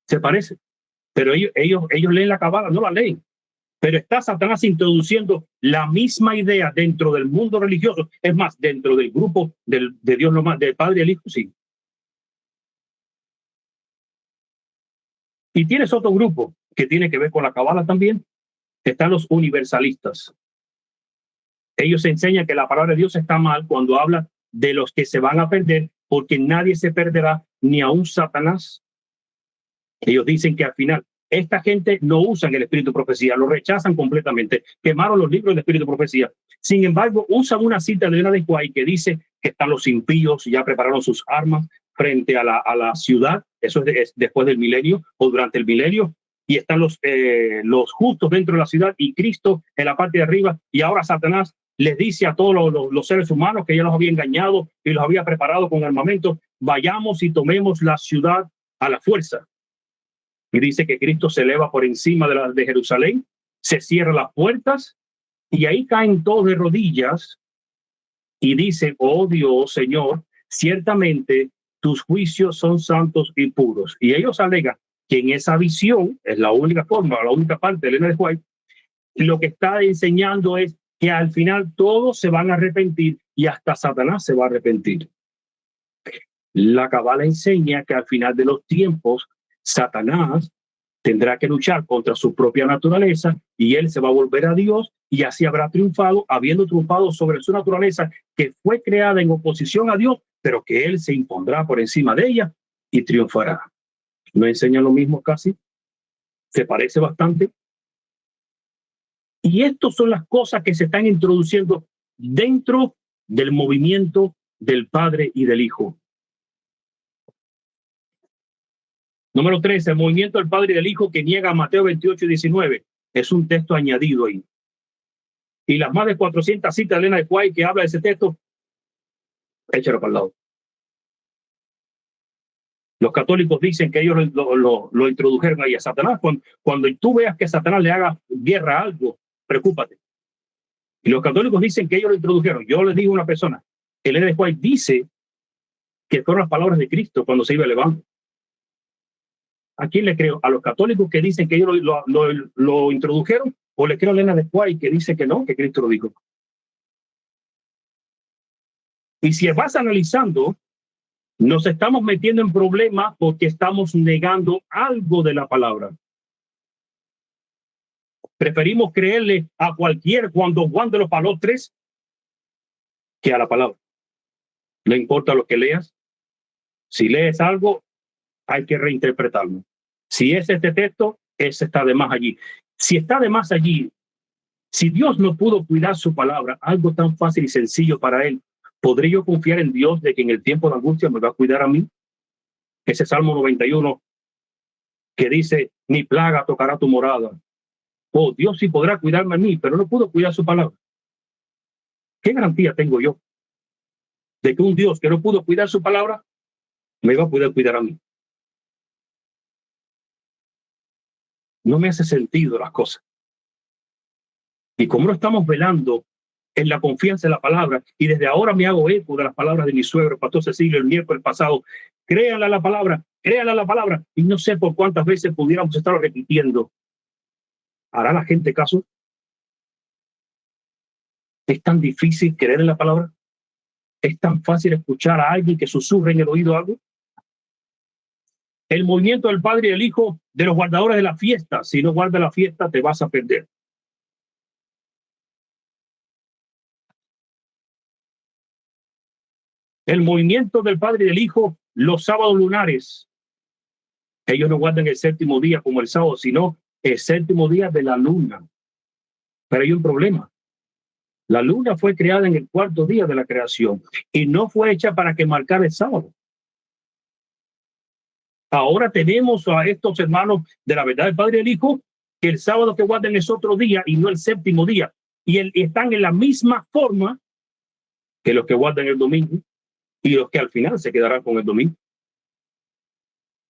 Se parece. Pero ellos leen la Cábala, no la leen. Pero está Satanás introduciendo la misma idea dentro del mundo religioso. Es más, dentro del grupo de Dios no mata, del Padre y el Hijo, sí. Y tienes otro grupo que tiene que ver con la Cábala también. Están los universalistas. Ellos enseñan que la palabra de Dios está mal cuando habla de los que se van a perder, porque nadie se perderá, ni aun Satanás. Ellos dicen que al final esta gente no usan el espíritu de profecía, lo rechazan completamente, quemaron los libros del espíritu de profecía. Sin embargo, usan una cita de Elena de White que dice que están los impíos, ya prepararon sus armas frente a la ciudad, eso es después del milenio o durante el milenio, y están los justos dentro de la ciudad y Cristo en la parte de arriba, y ahora Satanás les dice a todos los seres humanos que ya los había engañado y los había preparado con armamento, vayamos y tomemos la ciudad a la fuerza. Y dice que Cristo se eleva por encima de Jerusalén, se cierran las puertas y ahí caen todos de rodillas y dicen, oh Dios, Señor, ciertamente tus juicios son santos y puros. Y ellos alegan que en esa visión, es la única forma, la única parte de Elena de White, lo que está enseñando es que al final todos se van a arrepentir y hasta Satanás se va a arrepentir. La Cábala enseña que al final de los tiempos, Satanás tendrá que luchar contra su propia naturaleza y él se va a volver a Dios y así habrá triunfado, habiendo triunfado sobre su naturaleza que fue creada en oposición a Dios, pero que él se impondrá por encima de ella y triunfará. ¿No enseña lo mismo casi? ¿Se parece bastante? Y estas son las cosas que se están introduciendo dentro del movimiento del Padre y del Hijo. Número 3, el movimiento del Padre y del Hijo que niega a Mateo 28 y 19. Es un texto añadido ahí. Y las más de 400 citas de Elena de White que habla de ese texto, échalo para el lado. Los católicos dicen que ellos lo introdujeron ahí a Satanás. Cuando tú veas que Satanás le haga guerra a algo, preocúpate. Y los católicos dicen que ellos lo introdujeron. Yo les digo a una persona, el Ellen White dice que fueron las palabras de Cristo cuando se iba elevando. ¿A quién le creo? ¿A los católicos que dicen que ellos lo introdujeron? ¿O le creo a Ellen White que dice que no, que Cristo lo dijo? Y si vas analizando, nos estamos metiendo en problemas porque estamos negando algo de la palabra. Preferimos creerle a cualquier Juan de los Palotres que a la palabra. No importa lo que leas. Si lees algo, hay que reinterpretarlo. Si es este texto, ese está de más allí. Si está de más allí, si Dios no pudo cuidar su palabra, algo tan fácil y sencillo para él, ¿podré yo confiar en Dios de que en el tiempo de angustia me va a cuidar a mí? Ese Salmo 91 que dice, ni plaga tocará tu morada. Oh, Dios sí podrá cuidarme a mí, pero no pudo cuidar su palabra. ¿Qué garantía tengo yo de que un Dios que no pudo cuidar su palabra me va a poder cuidar a mí? No me hace sentido las cosas. Y como no estamos velando en la confianza en la palabra, y desde ahora me hago eco de las palabras de mi suegro, Pastor Cecilio, el miércoles pasado, créanle a la palabra, y no sé por cuántas veces pudiéramos estar repitiendo. ¿Hará la gente caso? ¿Es tan difícil creer en la palabra? ¿Es tan fácil escuchar a alguien que susurre en el oído algo? El movimiento del Padre y del Hijo de los guardadores de la fiesta. Si no guardas la fiesta, te vas a perder. El movimiento del Padre y del Hijo los sábados lunares. Ellos no guardan el séptimo día como el sábado, sino el séptimo día de la luna. Pero hay un problema. La luna fue creada en el cuarto día de la creación y no fue hecha para que marcara el sábado. Ahora tenemos a estos hermanos de la verdad del Padre y del Hijo que el sábado que guardan es otro día y no el séptimo día. Y están en la misma forma que los que guardan el domingo y los que al final se quedarán con el domingo.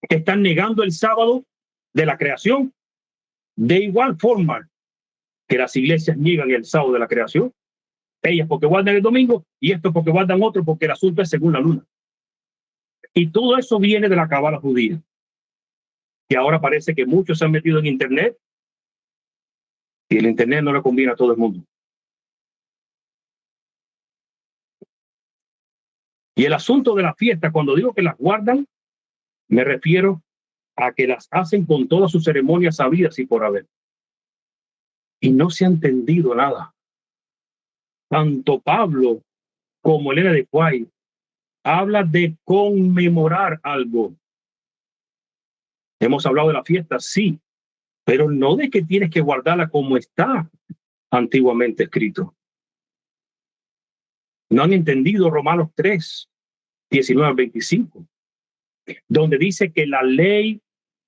Están negando el sábado de la creación de igual forma que las iglesias niegan el sábado de la creación. Ellas porque guardan el domingo y estos porque guardan otro, porque el asunto es según la luna. Y todo eso viene de la cábala judía. Y ahora parece que muchos se han metido en internet y el internet no le conviene a todo el mundo. Y el asunto de la fiesta, cuando digo que las guardan, me refiero a que las hacen con todas sus ceremonias sabidas y por haber. Y no se ha entendido nada. Tanto Pablo como Ellen White habla de conmemorar algo. Hemos hablado de la fiesta, sí, pero no de que tienes que guardarla como está antiguamente escrito. No han entendido Romanos 3, 19 al 25, donde dice que la ley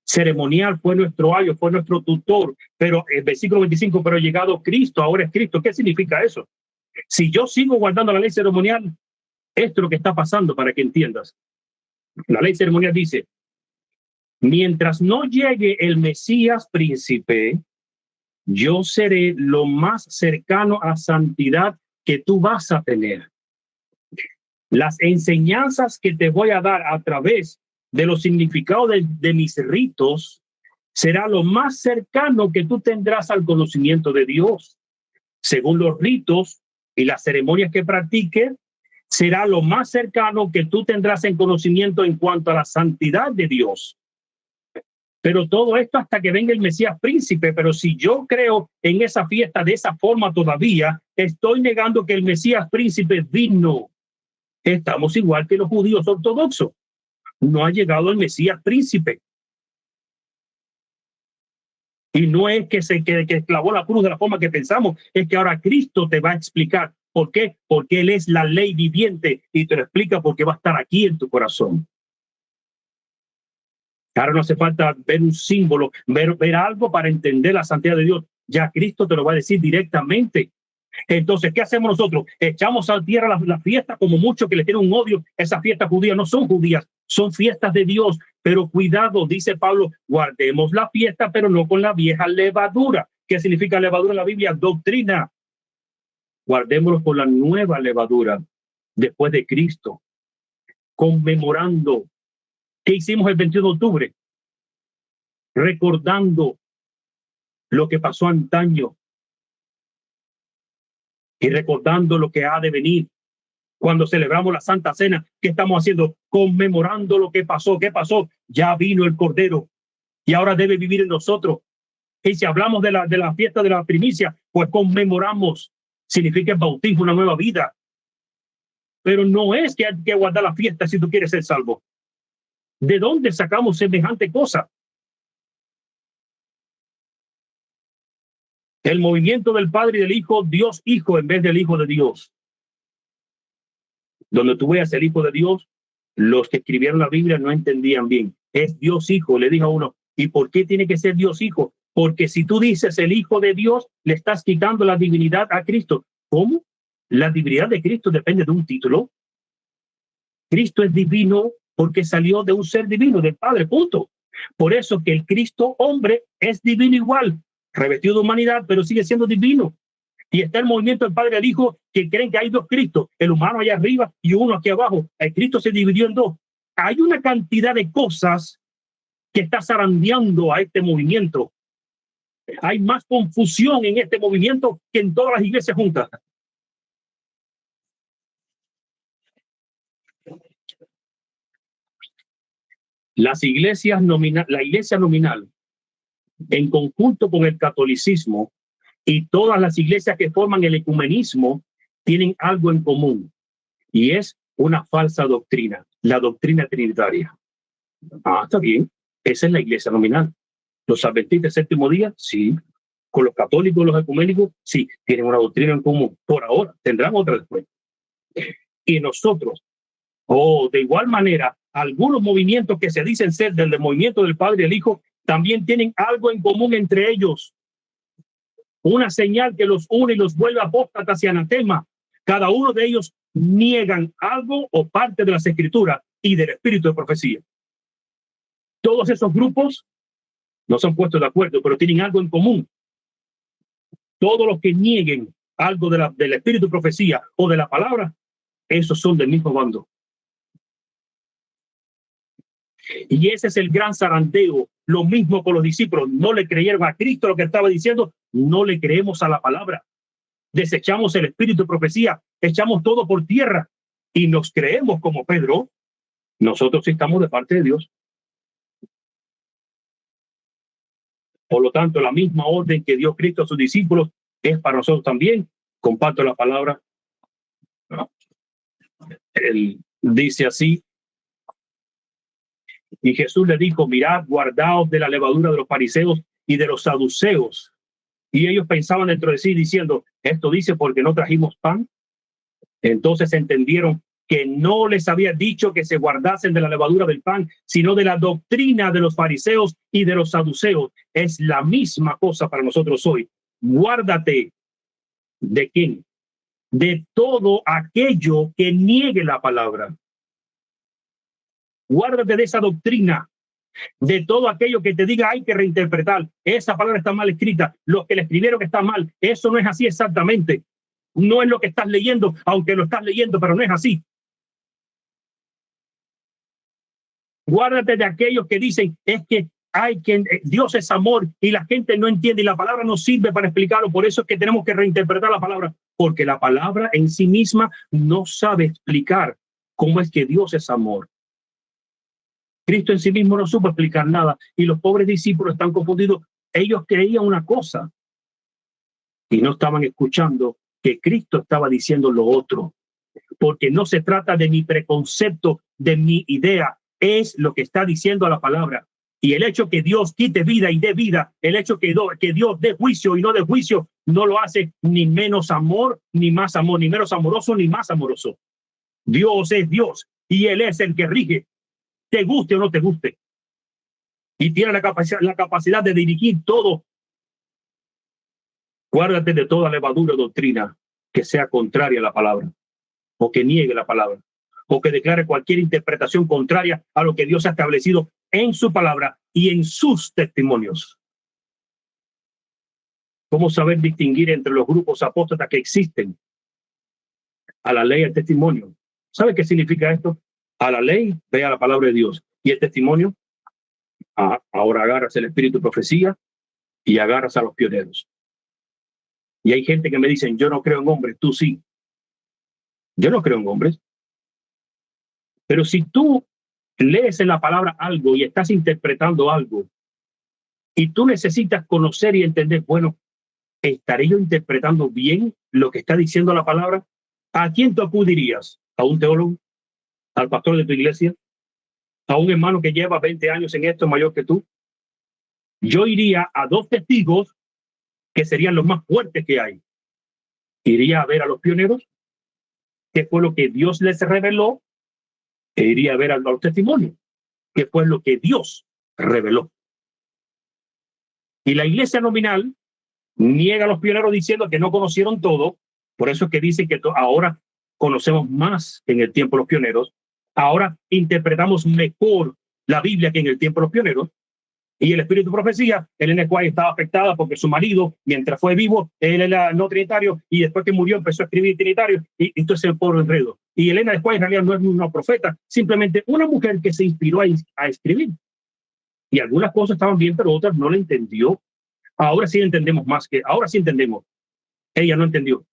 ceremonial fue nuestro ayo, fue nuestro tutor, pero el versículo 25, pero llegado Cristo, ahora es Cristo. ¿Qué significa eso? Si yo sigo guardando la ley ceremonial, esto es lo que está pasando para que entiendas. La ley ceremonial dice, mientras no llegue el Mesías príncipe, yo seré lo más cercano a santidad que tú vas a tener. Las enseñanzas que te voy a dar a través de los significados de mis ritos será lo más cercano que tú tendrás al conocimiento de Dios. Según los ritos y las ceremonias que practiques, será lo más cercano que tú tendrás en conocimiento en cuanto a la santidad de Dios. Pero todo esto hasta que venga el Mesías príncipe. Pero si yo creo en esa fiesta de esa forma todavía, estoy negando que el Mesías príncipe vino. Estamos igual que los judíos ortodoxos. No ha llegado el Mesías príncipe. Y no es que que clavó la cruz de la forma que pensamos, es que ahora Cristo te va a explicar. ¿Por qué? Porque Él es la ley viviente y te lo explica porque va a estar aquí en tu corazón. Ahora no hace falta ver un símbolo, ver algo para entender la santidad de Dios. Ya Cristo te lo va a decir directamente. Entonces, ¿qué hacemos nosotros? Echamos a tierra la fiesta, como muchos que le tienen un odio. Esas fiestas judías no son judías, son fiestas de Dios. Pero cuidado, dice Pablo, guardemos la fiesta, pero no con la vieja levadura. ¿Qué significa levadura en la Biblia? Doctrina. guardémoslo con la nueva levadura después de Cristo, conmemorando qué hicimos el 21 de octubre, recordando lo que pasó antaño y recordando lo que ha de venir. Cuando celebramos la Santa Cena, ¿qué estamos haciendo? Conmemorando lo que pasó. ¿Qué pasó? Ya vino el Cordero y ahora debe vivir en nosotros. Y si hablamos de la fiesta de la primicia, pues conmemoramos. Significa el bautismo, una nueva vida. Pero no es que hay que guardar la fiesta si tú quieres ser salvo. ¿De dónde sacamos semejante cosa? El movimiento del Padre y del Hijo, Dios Hijo en vez del Hijo de Dios. Donde tú veas el Hijo de Dios, los que escribieron la Biblia no entendían bien. Es Dios Hijo, le dijo a uno. ¿Y por qué tiene que ser Dios Hijo? Porque si tú dices el Hijo de Dios, le estás quitando la divinidad a Cristo. ¿Cómo? La divinidad de Cristo depende de un título. Cristo es divino porque salió de un ser divino, del Padre, punto. Por eso que el Cristo hombre es divino igual, revestido de humanidad, pero sigue siendo divino. Y está el movimiento del Padre y del Hijo que creen que hay dos Cristos, el humano allá arriba y uno aquí abajo. El Cristo se dividió en dos. Hay una cantidad de cosas que está zarandeando a este movimiento. Hay más confusión en este movimiento que en todas las iglesias juntas. Las iglesias nominal, la iglesia nominal, en conjunto con el catolicismo y todas las iglesias que forman el ecumenismo, tienen algo en común y es una falsa doctrina, la doctrina trinitaria. Está bien, esa es la iglesia nominal. Los adventistas del séptimo día, sí. Con los católicos, los ecuménicos, sí, tienen una doctrina en común. Por ahora, tendrán otra después. Y nosotros, de igual manera, algunos movimientos que se dicen ser del movimiento del Padre y el Hijo, también tienen algo en común entre ellos. Una señal que los une y los vuelve apóstatas y anatema. Cada uno de ellos niegan algo o parte de las Escrituras y del espíritu de profecía. Todos esos grupos no se han puesto de acuerdo, pero tienen algo en común. Todos los que nieguen algo del espíritu de profecía o de la palabra, esos son del mismo bando. Y ese es el gran zarandeo. Lo mismo con los discípulos. No le creyeron a Cristo lo que estaba diciendo. No le creemos a la palabra. Desechamos el espíritu de profecía. Echamos todo por tierra. Y nos creemos como Pedro. Nosotros estamos de parte de Dios. Por lo tanto, la misma orden que dio Cristo a sus discípulos es para nosotros también. Comparto la palabra. Él dice así. Y Jesús le dijo, mirad, guardaos de la levadura de los fariseos y de los saduceos. Y ellos pensaban dentro de sí diciendo, esto dice porque no trajimos pan. Entonces entendieron que no les había dicho que se guardasen de la levadura del pan, sino de la doctrina de los fariseos y de los saduceos. Es la misma cosa para nosotros hoy. Guárdate ¿de quién? De todo aquello que niegue la palabra. Guárdate de esa doctrina, de todo aquello que te diga hay que reinterpretar. Esa palabra está mal escrita. Los que le escribieron que está mal. Eso no es así exactamente. No es lo que estás leyendo, aunque lo estás leyendo, pero no es así. Guárdate de aquellos que dicen es que Dios es amor y la gente no entiende y la palabra no sirve para explicarlo. Por eso es que tenemos que reinterpretar la palabra, porque la palabra en sí misma no sabe explicar cómo es que Dios es amor. Cristo en sí mismo no supo explicar nada y los pobres discípulos están confundidos. Ellos creían una cosa y no estaban escuchando que Cristo estaba diciendo lo otro, porque no se trata de mi preconcepto, de mi idea, es lo que está diciendo la palabra. Y el hecho que Dios quite vida y dé vida, el hecho que Dios dé juicio y no dé juicio, no lo hace ni menos amor, ni más amor, ni menos amoroso, ni más amoroso. Dios es Dios y Él es el que rige, te guste o no te guste. Y tiene la capacidad de dirigir todo. Guárdate de toda levadura o doctrina que sea contraria a la palabra, o que niegue la palabra, o que declare cualquier interpretación contraria a lo que Dios ha establecido en su palabra y en sus testimonios. ¿Cómo saber distinguir entre los grupos apóstatas que existen A la ley, al testimonio. ¿Sabe qué significa esto? A la ley, ve a la palabra de Dios. Y el testimonio, ahora agarras el espíritu de profecía y agarras a los pioneros. Y hay gente que me dicen, yo no creo en hombres, tú sí. Yo no creo en hombres. Pero si tú lees en la palabra algo y estás interpretando algo, y tú necesitas conocer y entender, bueno, ¿estaré yo interpretando bien lo que está diciendo la palabra? ¿A quién tú acudirías? ¿A un teólogo? ¿Al pastor de tu iglesia? ¿A un hermano que lleva 20 años en esto, mayor que tú? Yo iría a dos testigos que serían los más fuertes que hay. Iría a ver a los pioneros, que fue lo que Dios les reveló, e iría a ver a los testimonios, que fue lo que Dios reveló. Y la iglesia nominal niega a los pioneros diciendo que no conocieron todo. Por eso es que dicen que ahora conocemos más que en el tiempo de los pioneros. Ahora interpretamos mejor la Biblia que en el tiempo de los pioneros. Y el espíritu de profecía, Elena White estaba afectada porque su marido, mientras fue vivo, él era no trinitario, y después que murió empezó a escribir trinitario, y entonces el pobre enredo. Y Elena White en realidad no es una profeta, simplemente una mujer que se inspiró a escribir. Y algunas cosas estaban bien, pero otras no la entendió. Ahora sí entendemos más que, ahora sí entendemos. Ella no entendió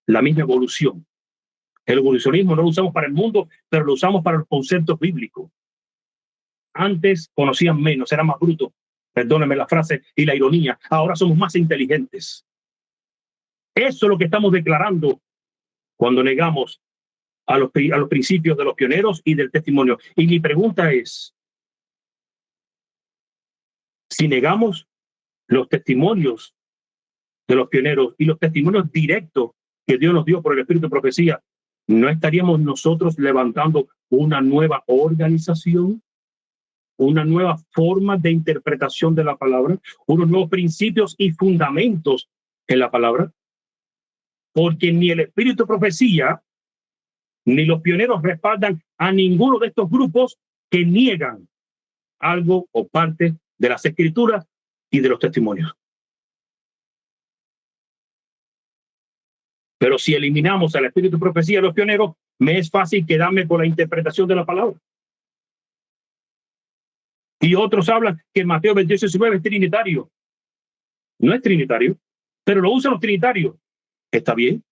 la misma evolución. El evolucionismo no lo usamos para el mundo, pero lo usamos para los conceptos bíblicos. Antes conocían menos, eran más brutos, perdónenme la frase y la ironía, ahora somos más inteligentes. Eso es lo que estamos declarando cuando negamos a los principios de los pioneros y del testimonio. Y mi pregunta es, si negamos los testimonios de los pioneros y los testimonios directos que Dios nos dio por el espíritu de profecía, ¿no estaríamos nosotros levantando una nueva organización? Una nueva forma de interpretación de la palabra, unos nuevos principios y fundamentos en la palabra, porque ni el espíritu de profecía ni los pioneros respaldan a ninguno de estos grupos que niegan algo o parte de las escrituras y de los testimonios. Pero si eliminamos al espíritu de profecía de los pioneros, me es fácil quedarme con la interpretación de la palabra. Y otros hablan que Mateo 28:19 es trinitario. No es trinitario, pero lo usan los trinitarios. Está bien.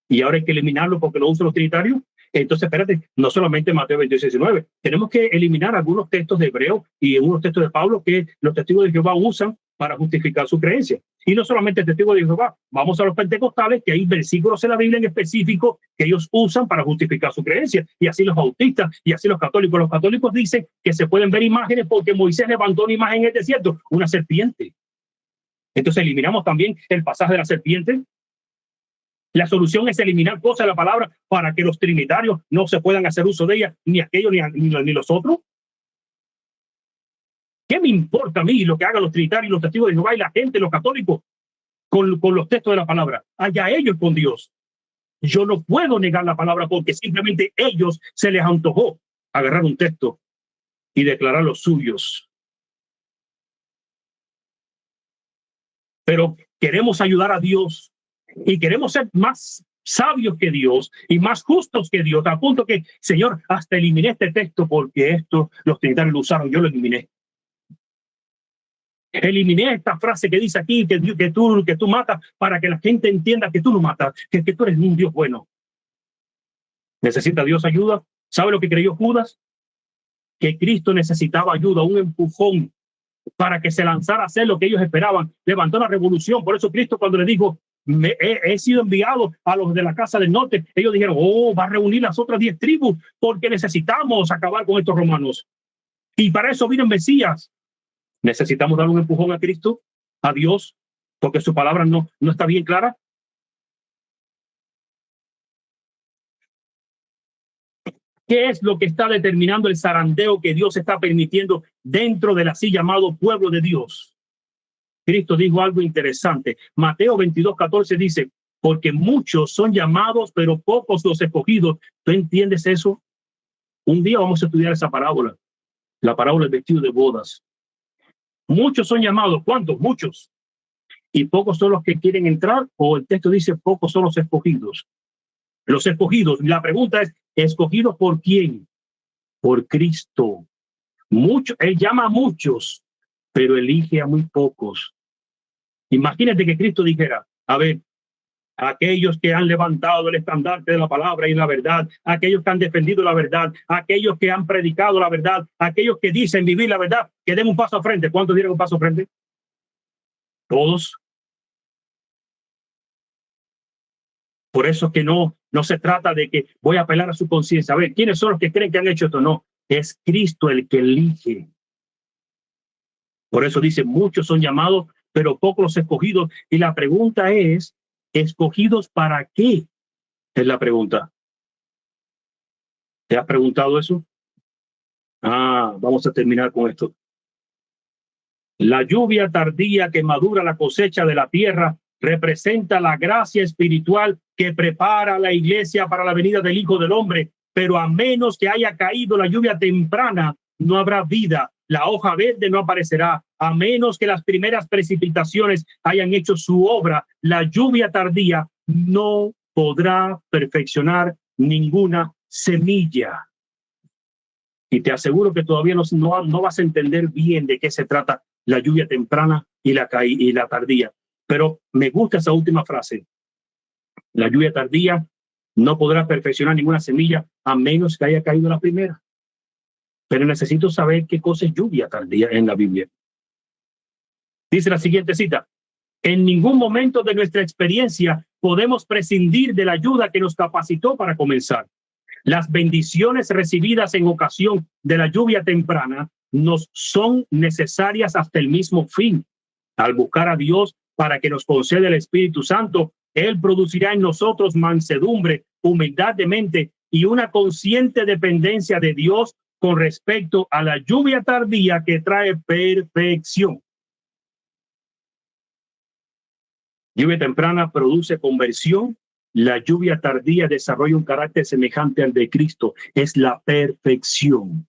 Y ahora hay que eliminarlo porque lo usan los trinitarios. Entonces, espérate, no solamente Mateo 28:19. Tenemos que eliminar algunos textos de Hebreo y unos textos de Pablo que los testigos de Jehová usan para justificar su creencia. Y no solamente el testigo de Jehová, vamos a los pentecostales, que hay versículos en la Biblia en específico que ellos usan para justificar su creencia. Y así los bautistas y así los católicos. Los católicos dicen que se pueden ver imágenes porque Moisés levantó una imagen en el desierto, una serpiente. Entonces eliminamos también el pasaje de la serpiente. La solución es eliminar cosas de la palabra para que los trinitarios no se puedan hacer uso de ella, ni aquellos ni los otros. ¿Qué me importa a mí lo que hagan los trinitarios, los testigos de Jehová y la gente, los católicos, con los textos de la palabra? Allá ellos con Dios. Yo no puedo negar la palabra porque simplemente ellos se les antojó agarrar un texto y declarar los suyos. Pero queremos ayudar a Dios y queremos ser más sabios que Dios y más justos que Dios, a punto que, Señor, hasta eliminé este texto porque esto los trinitarios lo usaron, yo lo eliminé. Eliminé esta frase que dice aquí que tú matas, para que la gente entienda que tú no matas, que tú eres un Dios bueno. ¿Necesita Dios ayuda? ¿Sabe lo que creyó Judas? Que Cristo necesitaba ayuda, un empujón para que se lanzara a hacer lo que ellos esperaban. Levantó la revolución. Por eso Cristo, cuando le dijo, he sido enviado a los de la casa del norte, ellos dijeron, va a reunir las otras 10 tribus porque necesitamos acabar con estos romanos. Y para eso vino el Mesías. Necesitamos dar un empujón a Cristo, a Dios, porque su palabra no está bien clara. ¿Qué es lo que está determinando el zarandeo que Dios está permitiendo dentro del así llamado pueblo de Dios? Cristo dijo algo interesante. Mateo 22:14 dice, porque muchos son llamados, pero pocos los escogidos. ¿Tú entiendes eso? Un día vamos a estudiar esa parábola, la parábola del vestido de bodas. Muchos son llamados. ¿Cuántos? Muchos. Y pocos son los que quieren entrar, o el texto dice, pocos son los escogidos. Los escogidos. La pregunta es, ¿escogidos por quién? Por Cristo. Él llama a muchos, pero elige a muy pocos. Imagínate que Cristo dijera, a ver, aquellos que han levantado el estandarte de la palabra y la verdad, aquellos que han defendido la verdad, aquellos que han predicado la verdad, aquellos que dicen vivir la verdad, que den un paso al frente. ¿Cuántos dieron un paso al frente? Todos. Por eso que no se trata de que voy a apelar a su conciencia. A ver, ¿quiénes son los que creen que han hecho esto? No, es Cristo el que elige. Por eso dice, muchos son llamados, pero pocos los escogidos. Y la pregunta es, ¿escogidos para qué? Es la pregunta. ¿Te has preguntado eso? Vamos a terminar con esto. La lluvia tardía que madura la cosecha de la tierra representa la gracia espiritual que prepara a la iglesia para la venida del Hijo del Hombre. Pero a menos que haya caído la lluvia temprana, no habrá vida. La hoja verde no aparecerá. A menos que las primeras precipitaciones hayan hecho su obra, la lluvia tardía no podrá perfeccionar ninguna semilla. Y te aseguro que todavía no vas a entender bien de qué se trata la lluvia temprana y la tardía. Pero me gusta esa última frase. La lluvia tardía no podrá perfeccionar ninguna semilla a menos que haya caído la primera. Pero necesito saber qué cosa es lluvia tardía en la Biblia. Dice la siguiente cita. En ningún momento de nuestra experiencia podemos prescindir de la ayuda que nos capacitó para comenzar. Las bendiciones recibidas en ocasión de la lluvia temprana nos son necesarias hasta el mismo fin. Al buscar a Dios para que nos conceda el Espíritu Santo, Él producirá en nosotros mansedumbre, humildad de mente y una consciente dependencia de Dios con respecto a la lluvia tardía que trae perfección. Lluvia temprana produce conversión. La lluvia tardía desarrolla un carácter semejante al de Cristo. Es la perfección.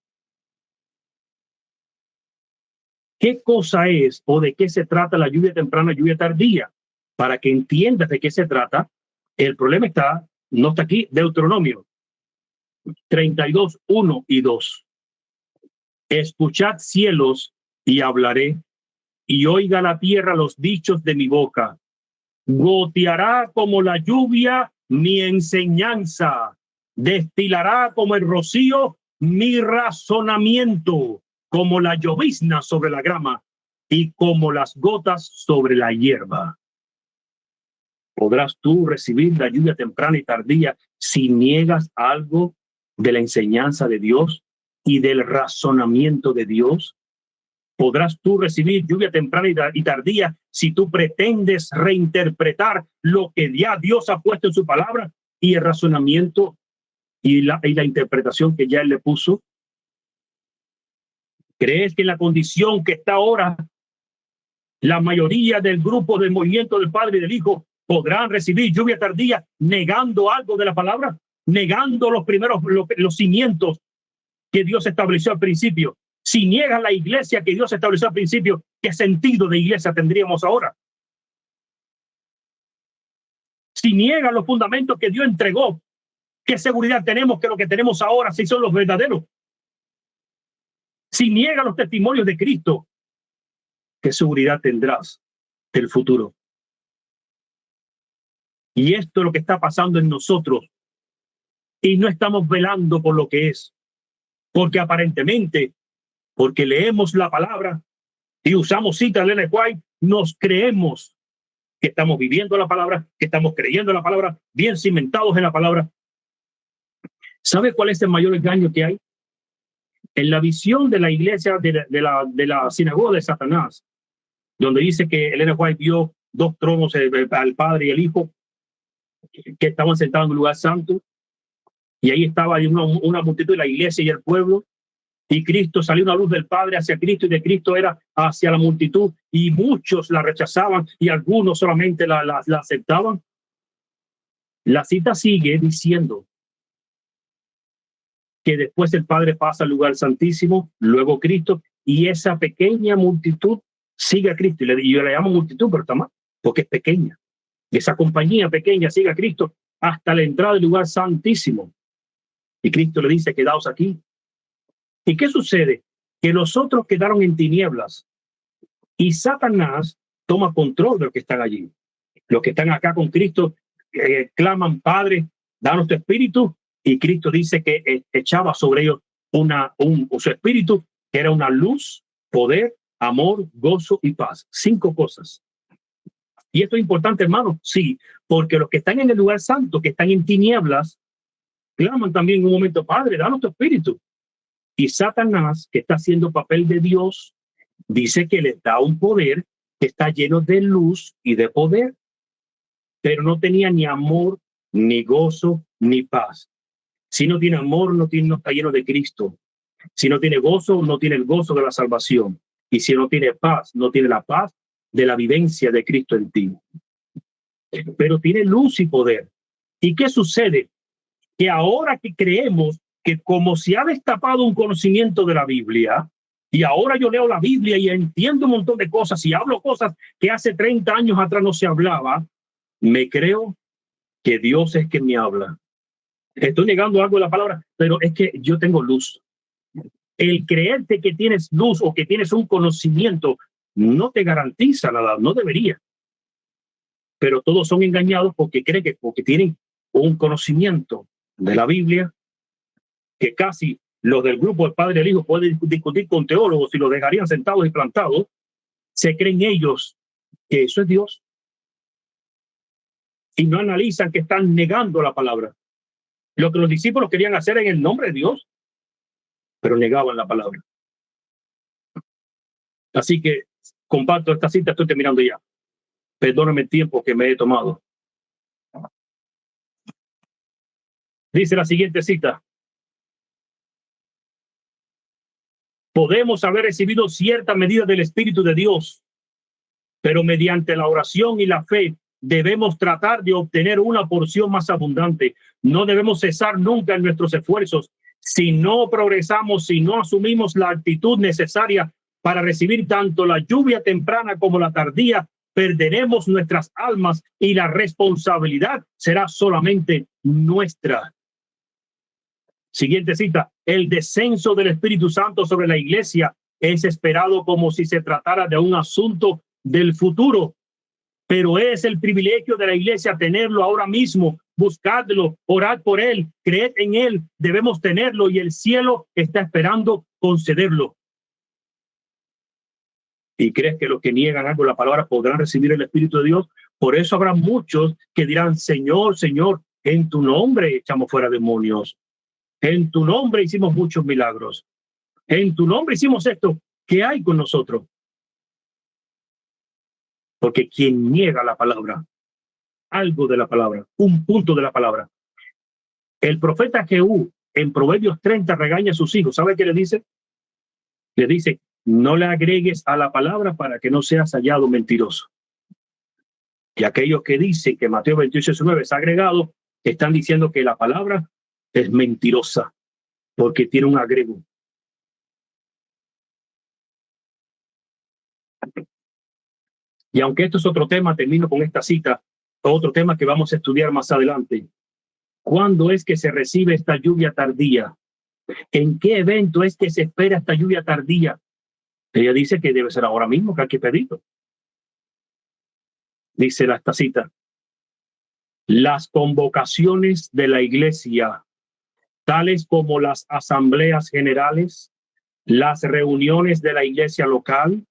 ¿Qué cosa es o de qué se trata la lluvia temprana, lluvia tardía? Para que entiendas de qué se trata, el problema no está aquí, Deuteronomio 32, 1 y 2. Escuchad cielos y hablaré, y oiga la tierra los dichos de mi boca. Goteará como la lluvia mi enseñanza, destilará como el rocío mi razonamiento, como la llovizna sobre la grama y como las gotas sobre la hierba. ¿Podrás tú recibir la lluvia temprana y tardía si niegas algo de la enseñanza de Dios y del razonamiento de Dios? ¿Podrás tú recibir lluvia temprana y tardía si tú pretendes reinterpretar lo que ya Dios ha puesto en su palabra y el razonamiento y la interpretación que ya Él le puso? ¿Crees que en la condición que está ahora la mayoría del grupo del movimiento del Padre y del Hijo podrán recibir lluvia tardía negando algo de la palabra, negando los cimientos que Dios estableció al principio? Si niegas la iglesia que Dios estableció al principio, ¿qué sentido de iglesia tendríamos ahora? Si niegas los fundamentos que Dios entregó, ¿qué seguridad tenemos que lo que tenemos ahora sí son los verdaderos? Si niegas los testimonios de Cristo, ¿qué seguridad tendrás del futuro? Y esto es lo que está pasando en nosotros. Y no estamos velando por lo que es. Porque aparentemente, porque leemos la palabra y usamos citas de Ellen White, nos creemos que estamos viviendo la palabra, que estamos creyendo la palabra, bien cimentados en la palabra. ¿Sabe cuál es el mayor engaño que hay? En la visión de la iglesia de la sinagoga de Satanás, donde dice que Ellen White vio dos tronos, al Padre y el Hijo, que estaban sentados en un lugar santo, y ahí estaba una multitud de la iglesia y el pueblo, y Cristo, salió una luz del Padre hacia Cristo y de Cristo era hacia la multitud, y muchos la rechazaban y algunos solamente la aceptaban. La cita sigue diciendo que después el Padre pasa al lugar santísimo, luego Cristo, y esa pequeña multitud sigue a Cristo. Y yo le llamo multitud, pero está mal, porque es pequeña. Esa compañía pequeña sigue a Cristo hasta la entrada del lugar santísimo. Y Cristo le dice, quedaos aquí. ¿Y qué sucede? Que los otros quedaron en tinieblas y Satanás toma control de los que están allí. Los que están acá con Cristo claman, Padre, danos tu espíritu, y Cristo dice que echaba sobre ellos su espíritu, que era una luz, poder, amor, gozo y paz. 5 cosas. Y esto es importante, hermano, sí, porque los que están en el lugar santo, que están en tinieblas, claman también en un momento, Padre, danos tu espíritu. Y Satanás, que está haciendo papel de Dios, dice que les da un poder que está lleno de luz y de poder, pero no tenía ni amor, ni gozo, ni paz. Si no tiene amor, no está lleno de Cristo. Si no tiene gozo, no tiene el gozo de la salvación. Y si no tiene paz, no tiene la paz de la vivencia de Cristo en ti. Pero tiene luz y poder. ¿Y qué sucede? Que ahora que creemos que como se ha destapado un conocimiento de la Biblia, y ahora yo leo la Biblia y entiendo un montón de cosas y hablo cosas que hace 30 años atrás no se hablaba, me creo que Dios es quien me habla. Estoy negando algo de la palabra, pero es que yo tengo luz. El creerte que tienes luz o que tienes un conocimiento no te garantiza nada, no debería. Pero todos son engañados porque creen que porque tienen un conocimiento de la Biblia, que casi los del grupo del Padre y el Hijo pueden discutir con teólogos y los dejarían sentados y plantados, se creen ellos que eso es Dios. Y no analizan que están negando la palabra. Lo que los discípulos querían hacer en el nombre de Dios, pero negaban la palabra. Así que comparto esta cita, estoy terminando ya. Perdóname el tiempo que me he tomado. Dice la siguiente cita. Podemos haber recibido cierta medida del Espíritu de Dios, pero mediante la oración y la fe debemos tratar de obtener una porción más abundante. No debemos cesar nunca en nuestros esfuerzos. Si no progresamos, si no asumimos la actitud necesaria para recibir tanto la lluvia temprana como la tardía, perderemos nuestras almas y la responsabilidad será solamente nuestra. Siguiente cita. El descenso del Espíritu Santo sobre la iglesia es esperado como si se tratara de un asunto del futuro, pero es el privilegio de la iglesia tenerlo ahora mismo. Buscadlo, orad por él, creed en él, debemos tenerlo y el cielo está esperando concederlo. ¿Y crees que los que niegan algo la palabra podrán recibir el Espíritu de Dios? Por eso habrá muchos que dirán, Señor, Señor, en tu nombre echamos fuera demonios. En tu nombre hicimos muchos milagros. En tu nombre hicimos esto. ¿Qué hay con nosotros? Porque quien niega la palabra, algo de la palabra, un punto de la palabra. El profeta Jehú en Proverbios 30 regaña a sus hijos. ¿Sabe qué le dice? Le dice, no le agregues a la palabra para que no seas hallado mentiroso. Y aquellos que dicen que Mateo 28:19 es agregado, están diciendo que la palabra es mentirosa porque tiene un agrego. Y aunque esto es otro tema, termino con esta cita, otro tema que vamos a estudiar más adelante. ¿Cuándo es que se recibe esta lluvia tardía? ¿En qué evento es que se espera esta lluvia tardía? Ella dice que debe ser ahora mismo, que hay que pedirlo. Dice esta cita. Las convocaciones de la iglesia, tales como las asambleas generales, las reuniones de la iglesia local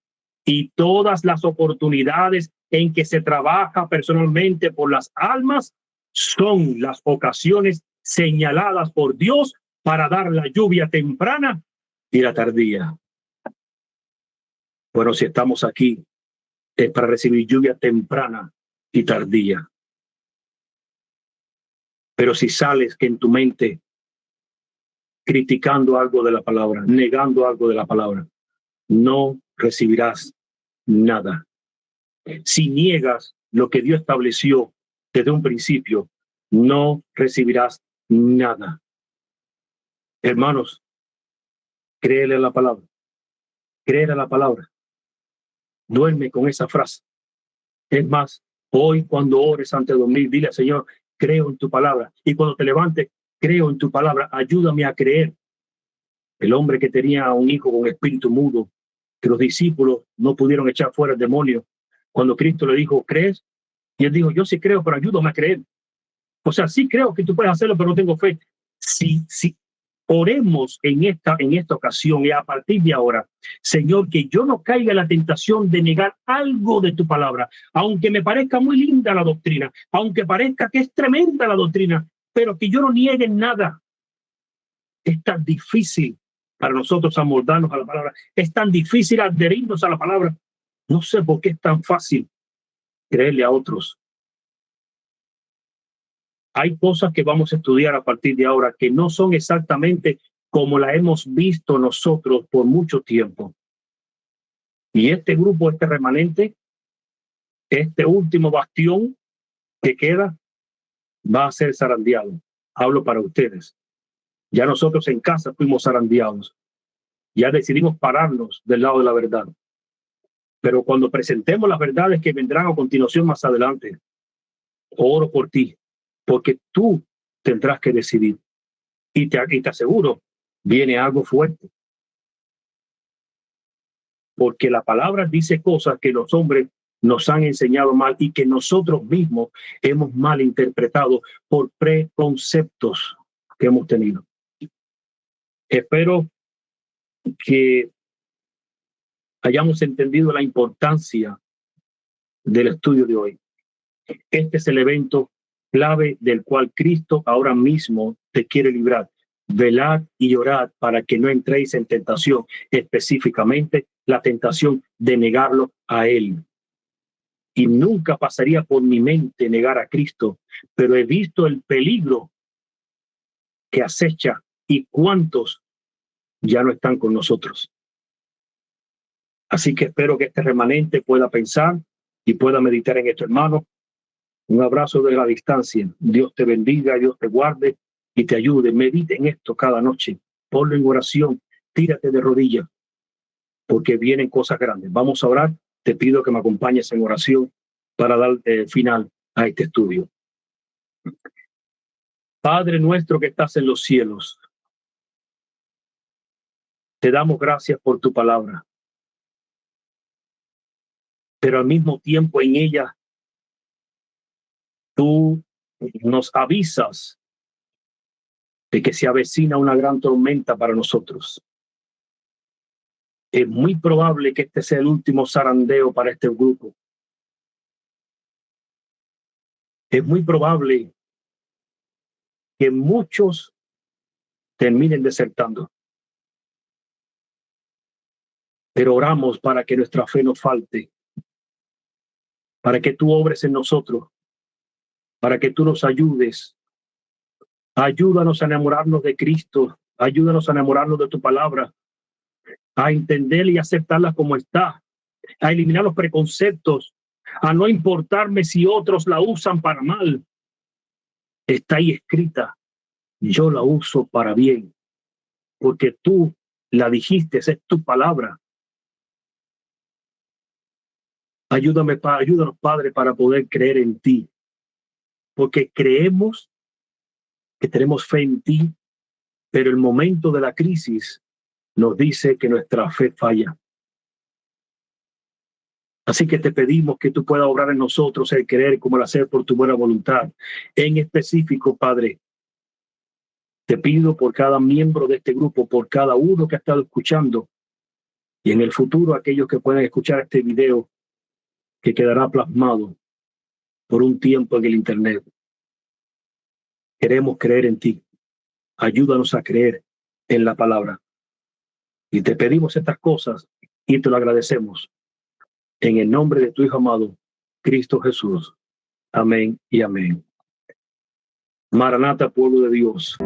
y todas las oportunidades en que se trabaja personalmente por las almas, son las ocasiones señaladas por Dios para dar la lluvia temprana y la tardía. Bueno, si estamos aquí es para recibir lluvia temprana y tardía. Pero si sales que en tu mente criticando algo de la palabra, negando algo de la palabra, no recibirás nada. Si niegas lo que Dios estableció desde un principio, no recibirás nada. Hermanos, créele a la palabra. Créele a la palabra. Duerme con esa frase. Es más, hoy cuando ores antes de dormir, dile al Señor, creo en tu palabra. Y cuando te levantes, creo en tu palabra, ayúdame a creer. El hombre que tenía un hijo con espíritu mudo, que los discípulos no pudieron echar fuera el demonio, cuando Cristo le dijo, ¿crees? Y él dijo, yo sí creo, pero ayúdame a creer. O sea, sí creo que tú puedes hacerlo, pero no tengo fe. Sí, oremos en esta ocasión y a partir de ahora, Señor, que yo no caiga en la tentación de negar algo de tu palabra, aunque me parezca muy linda la doctrina, aunque parezca que es tremenda la doctrina, pero que yo no niegue nada. Es tan difícil para nosotros amoldarnos a la palabra, es tan difícil adherirnos a la palabra. No sé por qué es tan fácil creerle a otros. Hay cosas que vamos a estudiar a partir de ahora que no son exactamente como la hemos visto nosotros por mucho tiempo. Y este grupo, este remanente, este último bastión que queda, va a ser zarandeado. Hablo para ustedes. Ya nosotros en casa fuimos zarandeados. Ya decidimos pararnos del lado de la verdad. Pero cuando presentemos las verdades que vendrán a continuación más adelante, oro por ti, porque tú tendrás que decidir. Y te aseguro, viene algo fuerte. Porque la palabra dice cosas que los hombres nos han enseñado mal y que nosotros mismos hemos mal interpretado por preconceptos que hemos tenido. Espero que hayamos entendido la importancia del estudio de hoy. Este es el evento clave del cual Cristo ahora mismo te quiere librar. Velad y orad para que no entréis en tentación, específicamente la tentación de negarlo a Él. Y nunca pasaría por mi mente negar a Cristo, pero he visto el peligro que acecha y cuántos ya no están con nosotros. Así que espero que este remanente pueda pensar y pueda meditar en esto, hermano. Un abrazo de la distancia. Dios te bendiga, Dios te guarde y te ayude. Medite en esto cada noche. Ponlo en oración. Tírate de rodillas, porque vienen cosas grandes. Vamos a orar. Te pido que me acompañes en oración para dar final a este estudio. Padre nuestro que estás en los cielos, te damos gracias por tu palabra, pero al mismo tiempo en ella tú nos avisas de que se avecina una gran tormenta para nosotros. Es muy probable que este sea el último zarandeo para este grupo. Es muy probable que muchos terminen desertando. Pero oramos para que nuestra fe no falte, para que tú obres en nosotros, para que tú nos ayudes. Ayúdanos a enamorarnos de Cristo, ayúdanos a enamorarnos de tu palabra, a entenderla y aceptarla como está, a eliminar los preconceptos, a no importarme si otros la usan para mal. Está ahí escrita, yo la uso para bien, porque tú la dijiste, es tu palabra. Ayúdanos, Padre, para poder creer en ti, porque creemos que tenemos fe en ti, pero el momento de la crisis nos dice que nuestra fe falla. Así que te pedimos que tú puedas obrar en nosotros el querer como el hacer por tu buena voluntad. En específico, Padre, te pido por cada miembro de este grupo, por cada uno que ha estado escuchando, y en el futuro aquellos que puedan escuchar este video, que quedará plasmado por un tiempo en el internet. Queremos creer en ti. Ayúdanos a creer en la palabra. Y te pedimos estas cosas y te lo agradecemos. En el nombre de tu Hijo amado, Cristo Jesús. Amén y amén. Maranata, pueblo de Dios.